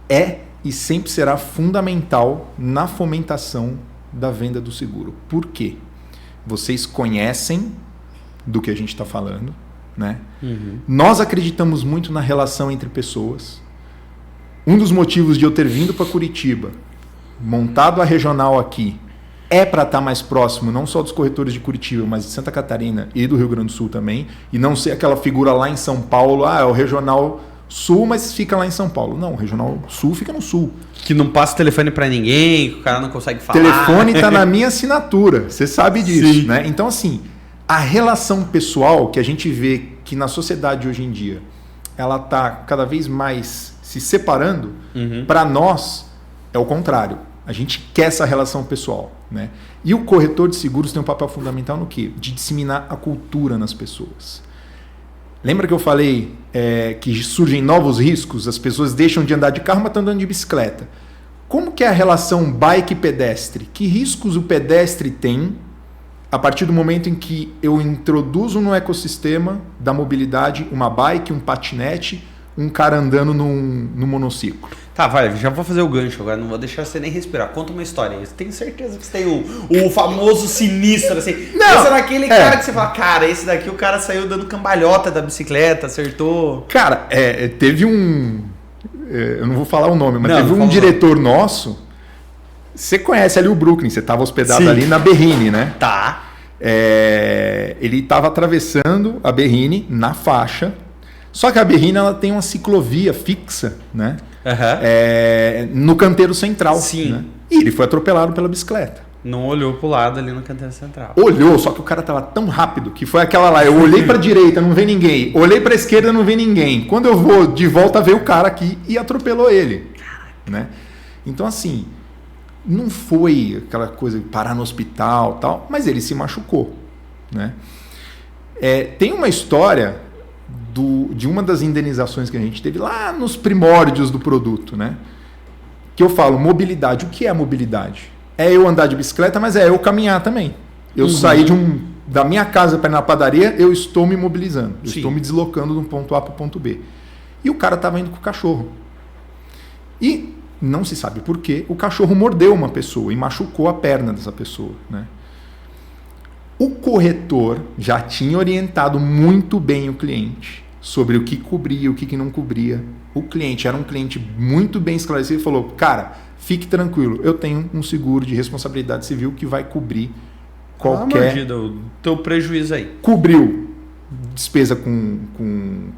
é e sempre será fundamental na fomentação da venda do seguro. Por quê? Vocês conhecem do que a gente está falando, né? Nós acreditamos muito na relação entre pessoas. Um dos motivos de eu ter vindo para Curitiba, montado a regional aqui, é para estar mais próximo não só dos corretores de Curitiba, mas de Santa Catarina e do Rio Grande do Sul também, e não ser aquela figura lá em São Paulo, é o regional Sul, mas fica lá em São Paulo. Não, o regional Sul fica no Sul. Que não passa o telefone para ninguém, que o cara não consegue falar. O telefone está na minha assinatura, você sabe disso, né? Então, assim, a relação pessoal que a gente vê que na sociedade hoje em dia, ela está cada vez mais se separando, para nós é o contrário. A gente quer essa relação pessoal, né? E o corretor de seguros tem um papel fundamental no quê? De disseminar a cultura nas pessoas. Lembra que eu falei que surgem novos riscos? As pessoas deixam de andar de carro, mas estão andando de bicicleta. Como que é a relação bike-pedestre? Que riscos o pedestre tem a partir do momento em que eu introduzo no ecossistema da mobilidade uma bike, um patinete, um cara andando num monociclo? Tá, vai, já vou fazer o gancho agora, não vou deixar você nem respirar. Conta uma história aí. Eu tenho certeza que você tem o famoso sinistro, assim. Não, esse é daquele cara que você fala, cara, esse daqui o cara saiu dando cambalhota da bicicleta, acertou. Cara, teve um... eu não vou falar o nome, mas não, teve um diretor nosso. Você conhece ali o Brooklyn, você estava hospedado Sim. ali na Berrini, né? Tá. Ele estava atravessando a Berrini na faixa. Só que a Berrini ela tem uma ciclovia fixa, né? No canteiro central. Sim. Né? E ele foi atropelado pela bicicleta. Não olhou pro lado ali no canteiro central. Olhou, só que o cara tava tão rápido que foi aquela lá. Eu olhei pra direita, não vem ninguém. Olhei pra esquerda, não vem ninguém. Quando eu vou de volta, veio o cara aqui e atropelou ele. Né? Então, assim, não foi aquela coisa de parar no hospital tal, mas ele se machucou. Né? Tem uma história de uma das indenizações que a gente teve lá nos primórdios do produto, né? Que eu falo, mobilidade. O que é mobilidade? É eu andar de bicicleta, mas é eu caminhar também. Eu sair da minha casa para ir na padaria, eu estou me mobilizando. Eu estou me deslocando de um ponto A para o ponto B. E o cara estava indo com o cachorro. E não se sabe por quê, o cachorro mordeu uma pessoa e machucou a perna dessa pessoa, né? O corretor já tinha orientado muito bem o cliente sobre o que cobria, o que não cobria. O cliente era um cliente muito bem esclarecido e falou, cara, fique tranquilo, eu tenho um seguro de responsabilidade civil que vai cobrir qualquer... o teu prejuízo aí. Cobriu despesa com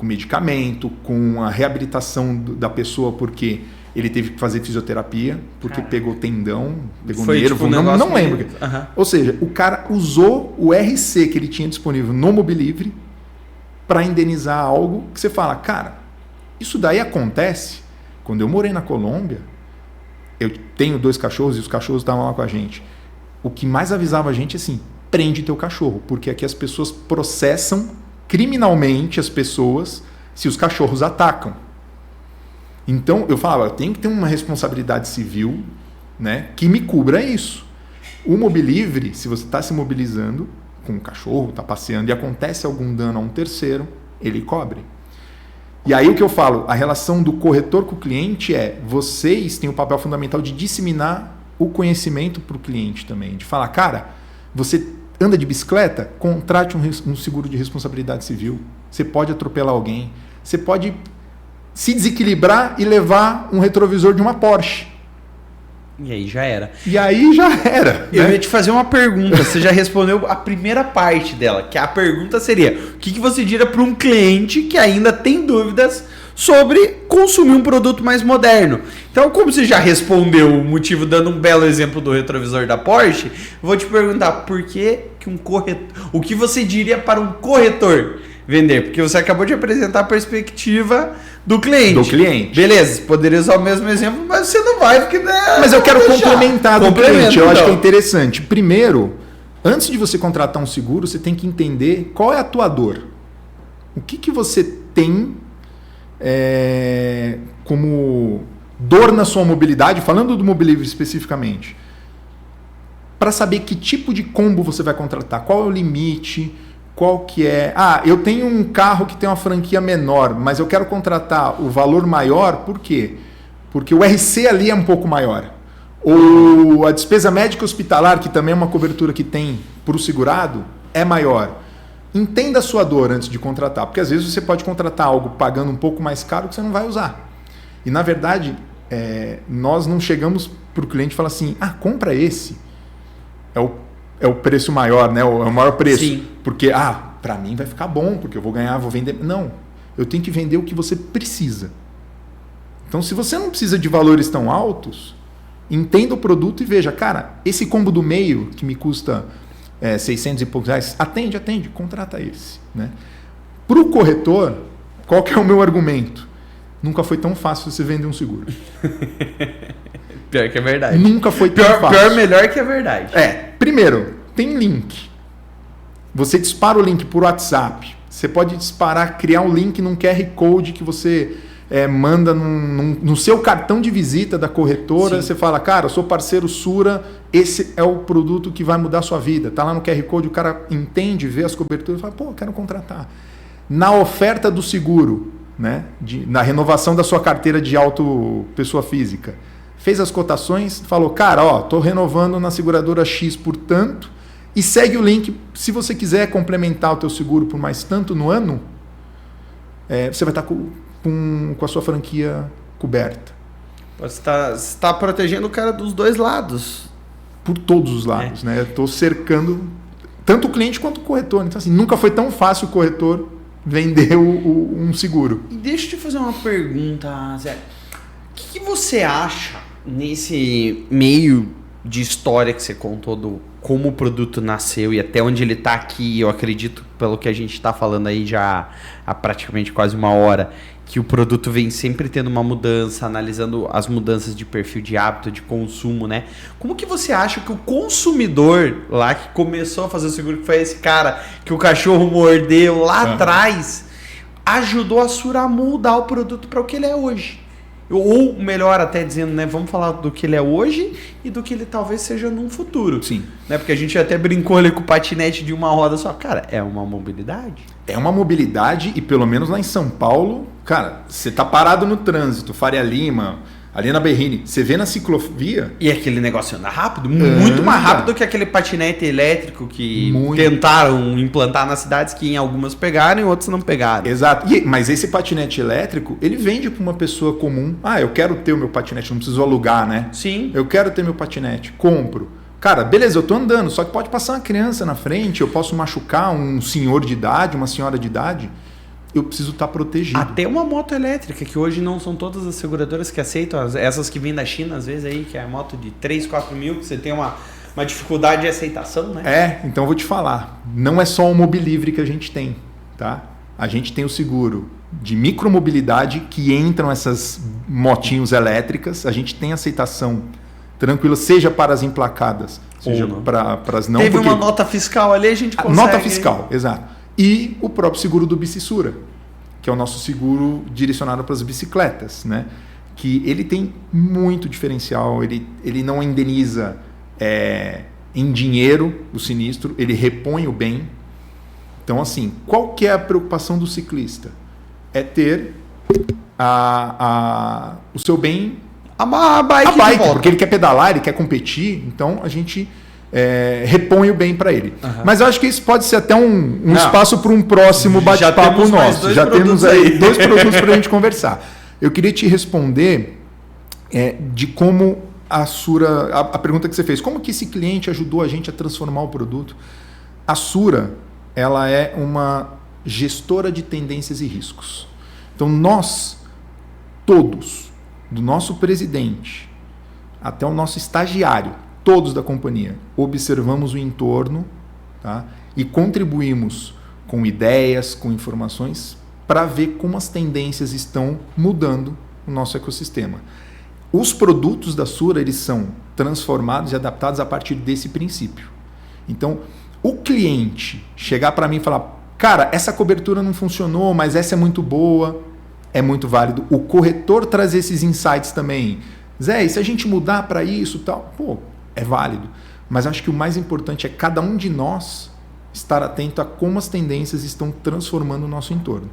medicamento, com a reabilitação da pessoa, porque ele teve que fazer fisioterapia, porque pegou tendão, pegou nervo, não lembro. Ou seja, o cara usou o RC que ele tinha disponível no Mobilivre para indenizar algo que você fala, cara, isso daí acontece. Quando eu morei na Colômbia, eu tenho 2 cachorros e os cachorros estavam lá com a gente. O que mais avisava a gente é assim, prende teu cachorro, porque aqui as pessoas processam criminalmente as pessoas se os cachorros atacam. Então, eu falava, eu tenho que ter uma responsabilidade civil, né, que me cubra isso. O Mobilivre, se você está se mobilizando com um cachorro, está passeando e acontece algum dano a um terceiro, ele cobre. E aí o que eu falo, a relação do corretor com o cliente vocês têm o papel fundamental de disseminar o conhecimento para o cliente também. De falar, cara, você anda de bicicleta? Contrate um seguro de responsabilidade civil. Você pode atropelar alguém. Você pode se desequilibrar e levar um retrovisor de uma Porsche. E aí já era. Eu ia te fazer uma pergunta. Você já respondeu a primeira parte dela, que a pergunta seria, o que você diria para um cliente que ainda tem dúvidas sobre consumir um produto mais moderno? Então, como você já respondeu o motivo, dando um belo exemplo do retrovisor da Porsche, vou te perguntar por que um corretor... O que você diria para um corretor vender? Porque você acabou de apresentar a perspectiva do cliente. Beleza, poderia usar o mesmo exemplo, mas você não vai, porque... Mas eu quero complementar do cliente, eu acho que é então. interessante. Primeiro, antes de você contratar um seguro, você tem que entender qual é a tua dor. O que você tem como dor na sua mobilidade, falando do Mobilivre especificamente, para saber que tipo de combo você vai contratar, qual é o limite, qual que é... eu tenho um carro que tem uma franquia menor, mas eu quero contratar o valor maior, por quê? Porque o RC ali é um pouco maior. Ou a despesa médica hospitalar, que também é uma cobertura que tem para o segurado, é maior. entenda a sua dor antes de contratar, porque às vezes você pode contratar algo pagando um pouco mais caro que você não vai usar. E na verdade, nós não chegamos para o cliente e falar assim, compra esse. É o preço maior, né? É o maior preço. Sim. Porque, para mim vai ficar bom, porque eu vou ganhar, vou vender. Não, eu tenho que vender o que você precisa. Então, se você não precisa de valores tão altos, entenda o produto e veja, cara, esse combo do meio, que me custa 600 e poucos reais, atende, contrata esse. Né? Para o corretor, qual que é o meu argumento? Nunca foi tão fácil você vender um seguro. Pior que é verdade. Nunca foi tão fácil. Pior, melhor que é verdade. Primeiro, tem link. Você dispara o link por WhatsApp. Você pode criar um link num QR Code que você manda no seu cartão de visita da corretora. Sim. Você fala, cara, eu sou parceiro Sura, esse é o produto que vai mudar a sua vida. Tá lá no QR Code, o cara entende, vê as coberturas e fala, pô, quero contratar. Na oferta do seguro, né, na renovação da sua carteira de auto pessoa física, fez as cotações, falou, cara, tô renovando na seguradora X por tanto, e segue o link. Se você quiser complementar o teu seguro por mais tanto no ano, você vai estar com a sua franquia coberta. Você está protegendo o cara dos dois lados. Por todos os lados. Né? Eu estou cercando tanto o cliente quanto o corretor. Então, assim, nunca foi tão fácil o corretor vender um seguro. E deixa eu te fazer uma pergunta, Zé. O que você acha nesse meio de história que você contou do como o produto nasceu e até onde ele está aqui? Eu acredito, pelo que a gente está falando aí já há praticamente quase uma hora, que o produto vem sempre tendo uma mudança, analisando as mudanças de perfil de hábito, de consumo, né? Como que você acha que o consumidor lá que começou a fazer o seguro, que foi esse cara que o cachorro mordeu lá atrás, ajudou a Sura a moldar o produto para o que ele é hoje? Ou melhor, até dizendo, né? Vamos falar do que ele é hoje e do que ele talvez seja num futuro. Sim. Né? Porque a gente até brincou ali com o patinete de uma roda só. Cara, é uma mobilidade. É uma mobilidade e pelo menos lá em São Paulo, cara, você tá parado no trânsito, Faria Lima, ali na Berrini, você vê na ciclovia... E aquele negócio anda rápido, muito mais rápido que aquele patinete elétrico que tentaram implantar nas cidades, que em algumas pegaram e em outras não pegaram. Exato. Mas esse patinete elétrico, ele vende para uma pessoa comum. Eu quero ter o meu patinete, não preciso alugar, né? Sim. Eu quero ter meu patinete, compro. Cara, beleza, eu tô andando, só que pode passar uma criança na frente, eu posso machucar um senhor de idade, uma senhora de idade... Eu preciso estar protegido. Até uma moto elétrica, que hoje não são todas as seguradoras que aceitam, essas que vêm da China, às vezes, aí, que é a moto de 3, 4 mil, que você tem uma dificuldade de aceitação, né? Então eu vou te falar, não é só o Mobilivre que a gente tem, tá? A gente tem o seguro de micromobilidade, que entram essas motinhos elétricas, a gente tem aceitação tranquila, seja para as emplacadas, seja para as não. Teve uma nota fiscal ali, a gente consegue... Nota fiscal, exato. E o próprio seguro do Bicissura, que é o nosso seguro direcionado para as bicicletas, né? Que ele tem muito diferencial, ele não indeniza em dinheiro o sinistro, ele repõe o bem. Então, assim, qual que é a preocupação do ciclista? É ter o seu bem... A bike porque ele quer pedalar, ele quer competir, então a gente... repõe o bem para ele. Mas eu acho que isso pode ser até um espaço para um próximo bate-papo nosso. Já temos aí 2 produtos para a gente conversar. Eu queria te responder de como a Sura... A pergunta que você fez, como que esse cliente ajudou a gente a transformar o produto? A Sura, ela é uma gestora de tendências e riscos. Então nós, todos, do nosso presidente até o nosso estagiário, todos da companhia, observamos o entorno, tá? E contribuímos com ideias, com informações, para ver como as tendências estão mudando o nosso ecossistema. Os produtos da Sura, eles são transformados e adaptados a partir desse princípio. Então, o cliente chegar para mim e falar, cara, essa cobertura não funcionou, mas essa é muito boa, é muito válido. O corretor trazer esses insights também. Zé, e se a gente mudar para isso e tal? É válido, mas acho que o mais importante é cada um de nós estar atento a como as tendências estão transformando o nosso entorno.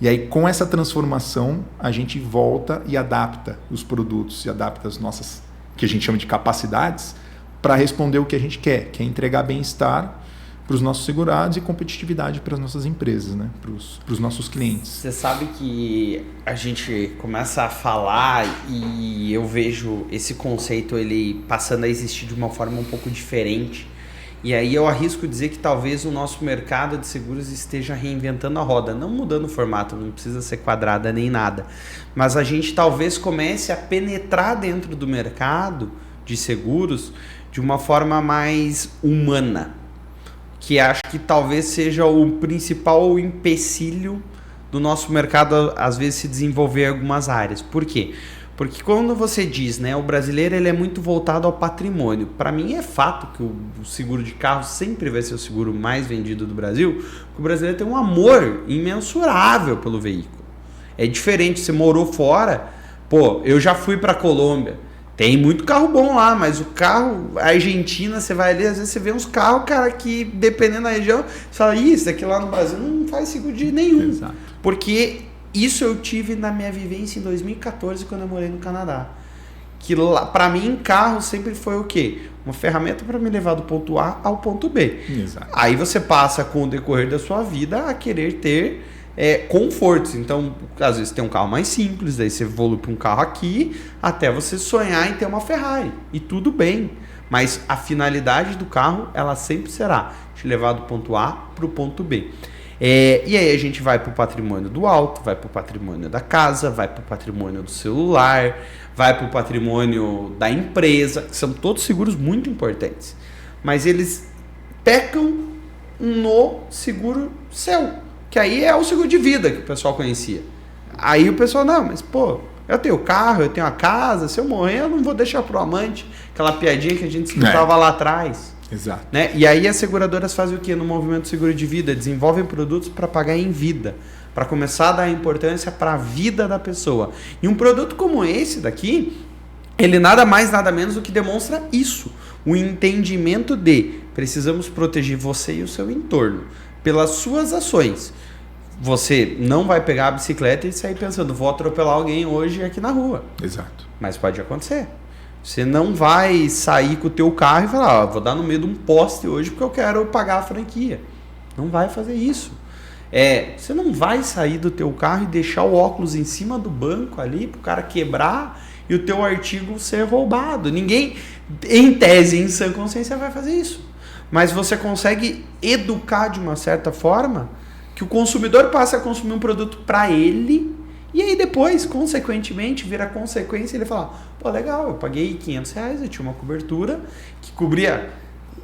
E aí, com essa transformação, a gente volta e adapta os produtos e adapta as nossas, que a gente chama de capacidades, para responder o que a gente quer, que é entregar bem-estar para os nossos segurados e competitividade para as nossas empresas, né? Para os nossos clientes. Você sabe que a gente começa a falar e eu vejo esse conceito ele passando a existir de uma forma um pouco diferente. E aí eu arrisco dizer que talvez o nosso mercado de seguros esteja reinventando a roda, não mudando o formato, não precisa ser quadrada nem nada. Mas a gente talvez comece a penetrar dentro do mercado de seguros de uma forma mais humana, que acho que talvez seja o principal empecilho do nosso mercado, às vezes, se desenvolver em algumas áreas. Por quê? Porque quando você diz, né, o brasileiro ele é muito voltado ao patrimônio. Para mim é fato que o seguro de carro sempre vai ser o seguro mais vendido do Brasil, porque o brasileiro tem um amor imensurável pelo veículo. É diferente, você morou fora, pô, eu já fui para Colômbia, tem muito carro bom lá, mas o carro, a Argentina, você vai ali, às vezes você vê uns carros, cara, que dependendo da região, você fala, isso aqui lá no Brasil não faz seguro de nenhum. Exato. Porque isso eu tive na minha vivência em 2014, quando eu morei no Canadá. Que lá, pra mim, carro sempre foi o quê? Uma ferramenta para me levar do ponto A ao ponto B. Exato. Aí você passa, com o decorrer da sua vida, a querer ter confortos. Então, às vezes tem um carro mais simples, daí você evolui para um carro aqui, até você sonhar em ter uma Ferrari. E tudo bem. Mas a finalidade do carro, ela sempre será te levar do ponto A para o ponto B. E aí a gente vai para o patrimônio do auto, vai para o patrimônio da casa, vai para o patrimônio do celular, vai para o patrimônio da empresa, que são todos seguros muito importantes. Mas eles pecam no seguro seu, que aí é o seguro de vida que o pessoal conhecia. Aí o pessoal, não, mas pô, eu tenho carro, eu tenho a casa, se eu morrer eu não vou deixar pro amante, aquela piadinha que a gente escutava lá atrás. Exato. Né? E aí as seguradoras fazem o quê? No movimento seguro de vida, desenvolvem produtos para pagar em vida, para começar a dar importância para a vida da pessoa. E um produto como esse daqui, ele nada mais, nada menos do que demonstra isso. O entendimento de precisamos proteger você e o seu entorno pelas suas ações. Você não vai pegar a bicicleta e sair pensando, vou atropelar alguém hoje aqui na rua. Exato. Mas pode acontecer. Você não vai sair com o teu carro e falar, vou dar no meio de um poste hoje porque eu quero pagar a franquia. Não vai fazer isso. Você não vai sair do teu carro e deixar o óculos em cima do banco ali para o cara quebrar e o teu artigo ser roubado. Ninguém, em tese, em sã consciência, vai fazer isso. Mas você consegue educar de uma certa forma que o consumidor passe a consumir um produto para ele e aí depois, consequentemente, vira consequência ele fala, pô, legal, eu paguei R$500, eu tinha uma cobertura que cobria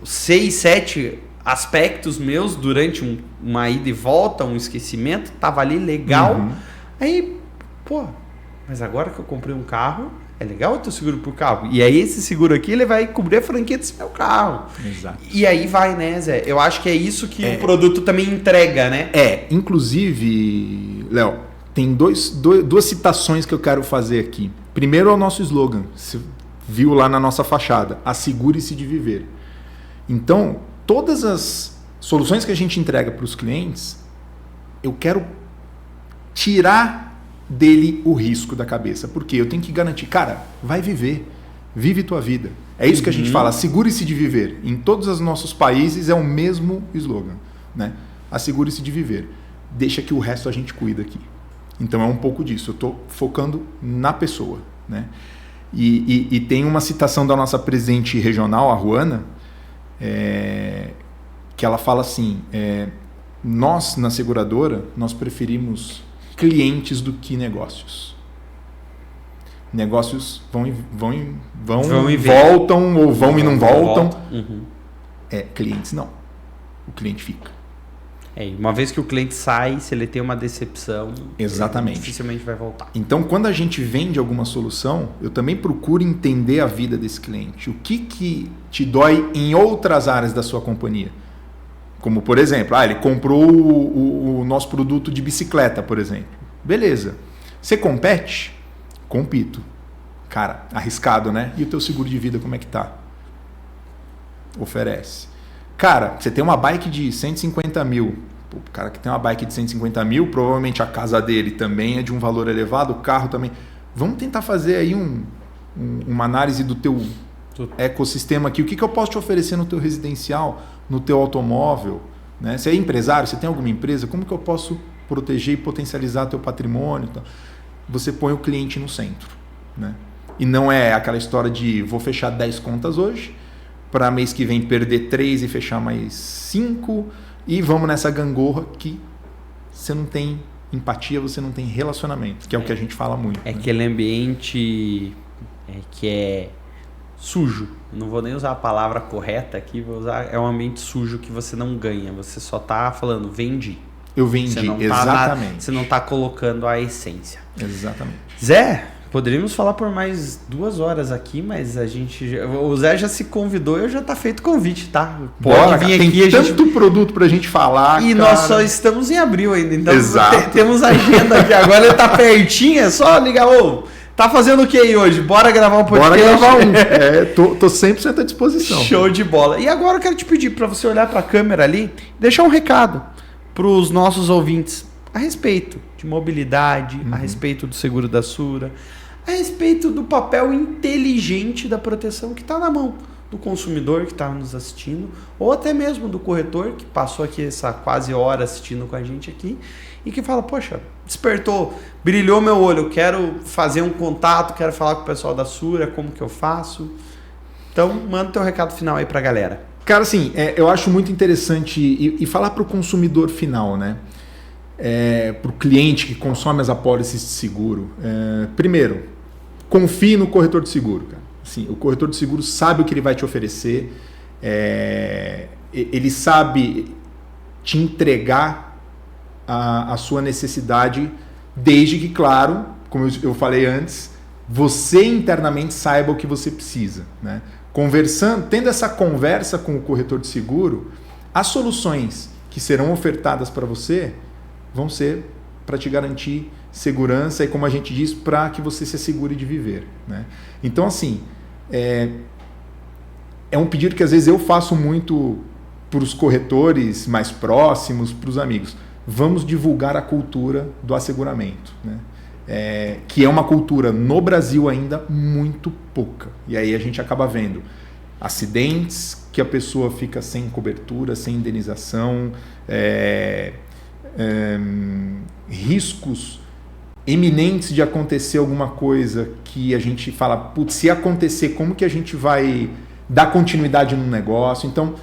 6, 7 aspectos meus durante uma ida e volta, um esquecimento, tava ali legal. Uhum. Aí, pô, mas agora que eu comprei um carro, é legal eu ter seguro pro carro. E aí esse seguro aqui, ele vai cobrir a franquia desse meu carro. Exato. E aí vai, né, Zé? Eu acho que é isso que o produto também entrega, né? Inclusive, Léo, tem duas citações que eu quero fazer aqui. Primeiro é o nosso slogan, você viu lá na nossa fachada, assegure-se de viver. Então, todas as soluções que a gente entrega para os clientes, eu quero tirar dele o risco da cabeça. Porque eu tenho que garantir, cara, vai viver, vive tua vida. É isso que a gente fala, assegure-se de viver. Em todos os nossos países é o mesmo slogan, né? Assegure-se de viver. Deixa que o resto a gente cuida aqui. Então é um pouco disso, eu estou focando na pessoa, né? E tem uma citação da nossa presidente regional, a Ruana, que ela fala assim, nós na seguradora, nós preferimos clientes do que negócios. Negócios vão e voltam, ou vão e não voltam. Uhum. Clientes não. O cliente fica. Uma vez que o cliente sai, se ele tem uma decepção, exatamente, dificilmente vai voltar. Então, quando a gente vende alguma solução, eu também procuro entender a vida desse cliente. O que te dói em outras áreas da sua companhia? Como, por exemplo, ele comprou o nosso produto de bicicleta, por exemplo. Beleza. Você compete? Compito. Cara, arriscado, né? E o teu seguro de vida, como é que tá? Oferece. Cara, você tem uma bike de 150 mil. Pô, o cara que tem uma bike de 150 mil, provavelmente a casa dele também é de um valor elevado, o carro também. Vamos tentar fazer aí uma análise do teu ecossistema aqui. O que eu posso te oferecer no teu residencial, no teu automóvel? Né? Você é empresário, você tem alguma empresa, como que eu posso proteger e potencializar teu patrimônio? Então, você põe o cliente no centro. Né? E não é aquela história de vou fechar 10 contas hoje, para mês que vem perder 3 e fechar mais 5, e vamos nessa gangorra que você não tem empatia, você não tem relacionamento, que é o que a gente fala muito. É aquele ambiente que é sujo. Não vou nem usar a palavra correta aqui, vou usar, é um ambiente sujo que você não ganha, você só tá falando, vendi. Eu vendi, exatamente. Você não tá colocando a essência. Exatamente. Zé, poderíamos falar por mais 2 horas aqui, mas o Zé já se convidou e já tá feito o convite, tá? Pode vir aqui. Tem tanto produto pra gente falar, e cara. Nós só estamos em abril ainda, então Exato. Temos agenda aqui. Agora ele tá pertinho, é só ligar, tá fazendo o que aí hoje? Bora gravar um podcast? Bora gravar um. Tô 100% à disposição. Show de bola. E agora eu quero te pedir para você olhar para a câmera ali, deixar um recado para os nossos ouvintes a respeito de mobilidade, a respeito do seguro da Sura, a respeito do papel inteligente da proteção que está na mão do consumidor que está nos assistindo, ou até mesmo do corretor que passou aqui essa quase hora assistindo com a gente aqui e que fala, poxa, despertou, brilhou meu olho, eu quero fazer um contato, quero falar com o pessoal da Sura, como que eu faço? Então, manda teu recado final aí para a galera. Cara, assim, eu acho muito interessante e falar para o consumidor final, né? Para o cliente que consome as apólices de seguro. Primeiro, confie no corretor de seguro, cara. Assim, o corretor de seguro sabe o que ele vai te oferecer, ele sabe te entregar a sua necessidade, desde que, claro, como eu falei antes, você internamente saiba o que você precisa, né? Conversando, tendo essa conversa com o corretor de seguro, as soluções que serão ofertadas para você vão ser para te garantir segurança e, como a gente diz, para que você se assegure de viver, né? Então, assim, é um pedido que às vezes eu faço muito para os corretores mais próximos, para os amigos. Vamos divulgar a cultura do asseguramento, né? Que é uma cultura no Brasil ainda muito pouca. E aí a gente acaba vendo acidentes que a pessoa fica sem cobertura, sem indenização, riscos eminentes de acontecer alguma coisa que a gente fala, putz, se acontecer, como que a gente vai dar continuidade no negócio? Então,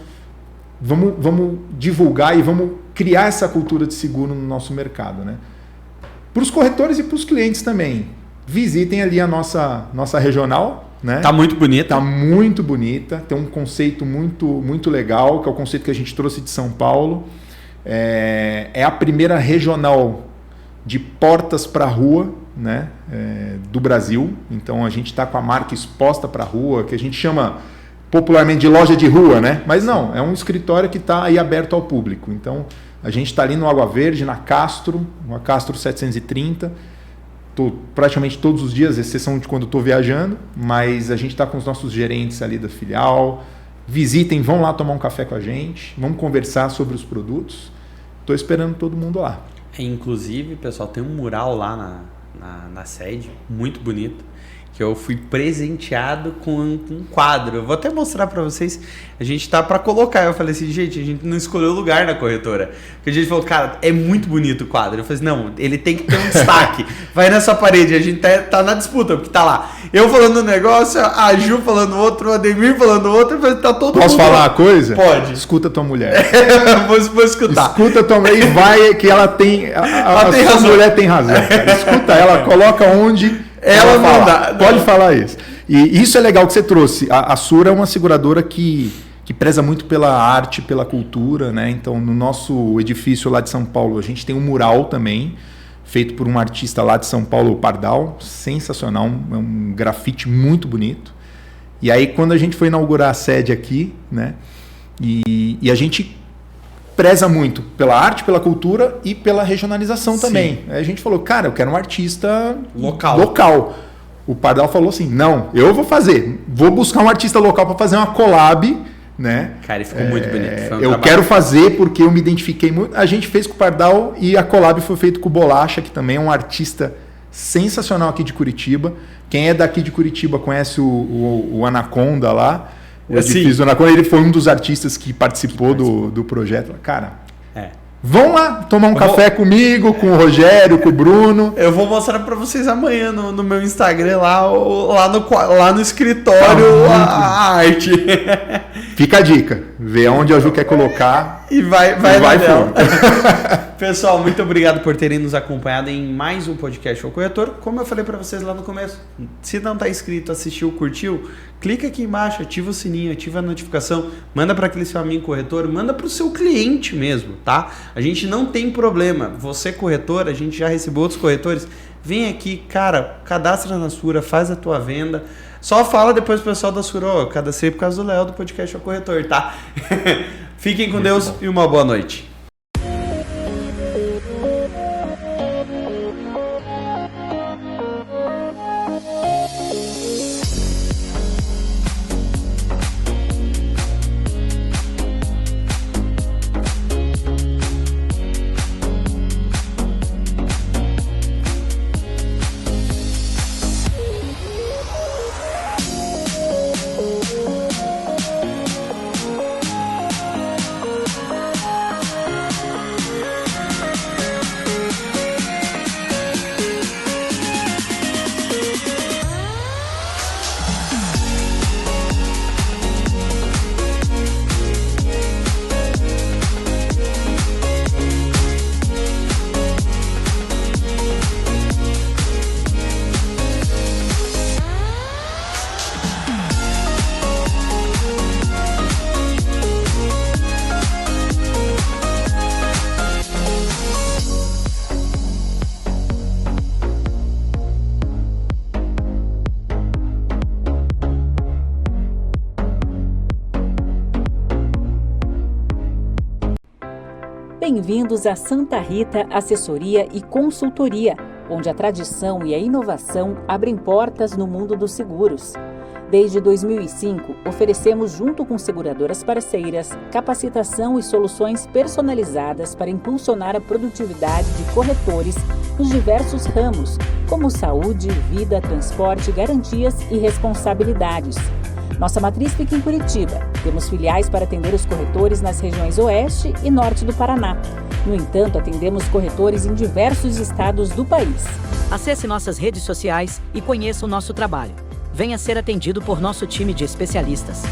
vamos divulgar e vamos criar essa cultura de seguro no nosso mercado, né? Para os corretores e para os clientes também. Visitem ali a nossa regional, né? Tá muito bonita. Tá muito bonita. Tem um conceito muito, muito legal, que é o conceito que a gente trouxe de São Paulo. É a primeira regional de portas para a rua, né? Do Brasil. Então a gente está com a marca exposta para a rua, que a gente chama popularmente de loja de rua, né? Mas não, é um escritório que está aí aberto ao público. Então a gente está ali no Água Verde, na Castro 730. Tô praticamente todos os dias, exceção de quando estou viajando, mas a gente está com os nossos gerentes ali da filial. Visitem, vão lá tomar um café com a gente, vamos conversar sobre os produtos. Estou esperando todo mundo lá. Inclusive, pessoal, tem um mural lá na sede, muito bonito, que eu fui presenteado com um quadro. Eu vou até mostrar para vocês. A gente tá para colocar. Eu falei assim, gente, a gente não escolheu lugar na corretora. Porque a gente falou, cara, é muito bonito o quadro. Eu falei assim, não, ele tem que ter um destaque. Vai nessa parede. A gente tá na disputa, porque tá lá. Eu falando um negócio, a Ju falando outro, o Ademir falando outro. Eu falei, tá todo mundo. Posso falar uma coisa? Pode. Escuta tua mulher. Vou escutar. Escuta tua mulher e vai que ela tem... A sua mulher tem razão, cara. Escuta ela, coloca onde... Ela não dá. Pode falar isso. E isso é legal que você trouxe. A Sura é uma seguradora que preza muito pela arte, pela cultura, né? Então, no nosso edifício lá de São Paulo, a gente tem um mural também, feito por um artista lá de São Paulo, o Pardal. Sensacional, é um grafite muito bonito. E aí, quando a gente foi inaugurar a sede aqui, né? E a gente preza muito pela arte, pela cultura e pela regionalização também. Aí a gente falou, cara, eu quero um artista local. O Pardal falou assim, não, eu vou fazer. Vou buscar um artista local para fazer uma collab, né? Cara, ficou muito bonito. Eu quero fazer porque eu me identifiquei muito. A gente fez com o Pardal e a collab foi feita com o Bolacha, que também é um artista sensacional aqui de Curitiba. Quem é daqui de Curitiba conhece o Anaconda lá. O edifício do Anaconda. Ele foi um dos artistas que participou do projeto. Cara, vão lá tomar um café comigo, com o Rogério, com o Bruno. Eu vou mostrar pra vocês amanhã no meu Instagram, lá no escritório, a arte. Fica a dica. Vê onde a Ju quer colocar. E vai fundo. Pessoal, muito obrigado por terem nos acompanhado em mais um podcast O Corretor. Como eu falei para vocês lá no começo, se não está inscrito, assistiu, curtiu, clica aqui embaixo, ativa o sininho, ativa a notificação, manda para aquele seu amigo corretor, manda para o seu cliente mesmo, tá? A gente não tem problema. Você corretor, a gente já recebeu outros corretores. Vem aqui, cara, cadastra na Sura, faz a tua venda. Só fala depois pro pessoal da Sura, cadastrei por causa do Léo do podcast O Corretor, tá? Fiquem com Deus e uma boa noite. Bem-vindos a Santa Rita Assessoria e Consultoria, onde a tradição e a inovação abrem portas no mundo dos seguros. Desde 2005, oferecemos, junto com seguradoras parceiras, capacitação e soluções personalizadas para impulsionar a produtividade de corretores nos diversos ramos, como saúde, vida, transporte, garantias e responsabilidades. Nossa matriz fica em Curitiba. Temos filiais para atender os corretores nas regiões Oeste e Norte do Paraná. No entanto, atendemos corretores em diversos estados do país. Acesse nossas redes sociais e conheça o nosso trabalho. Venha ser atendido por nosso time de especialistas.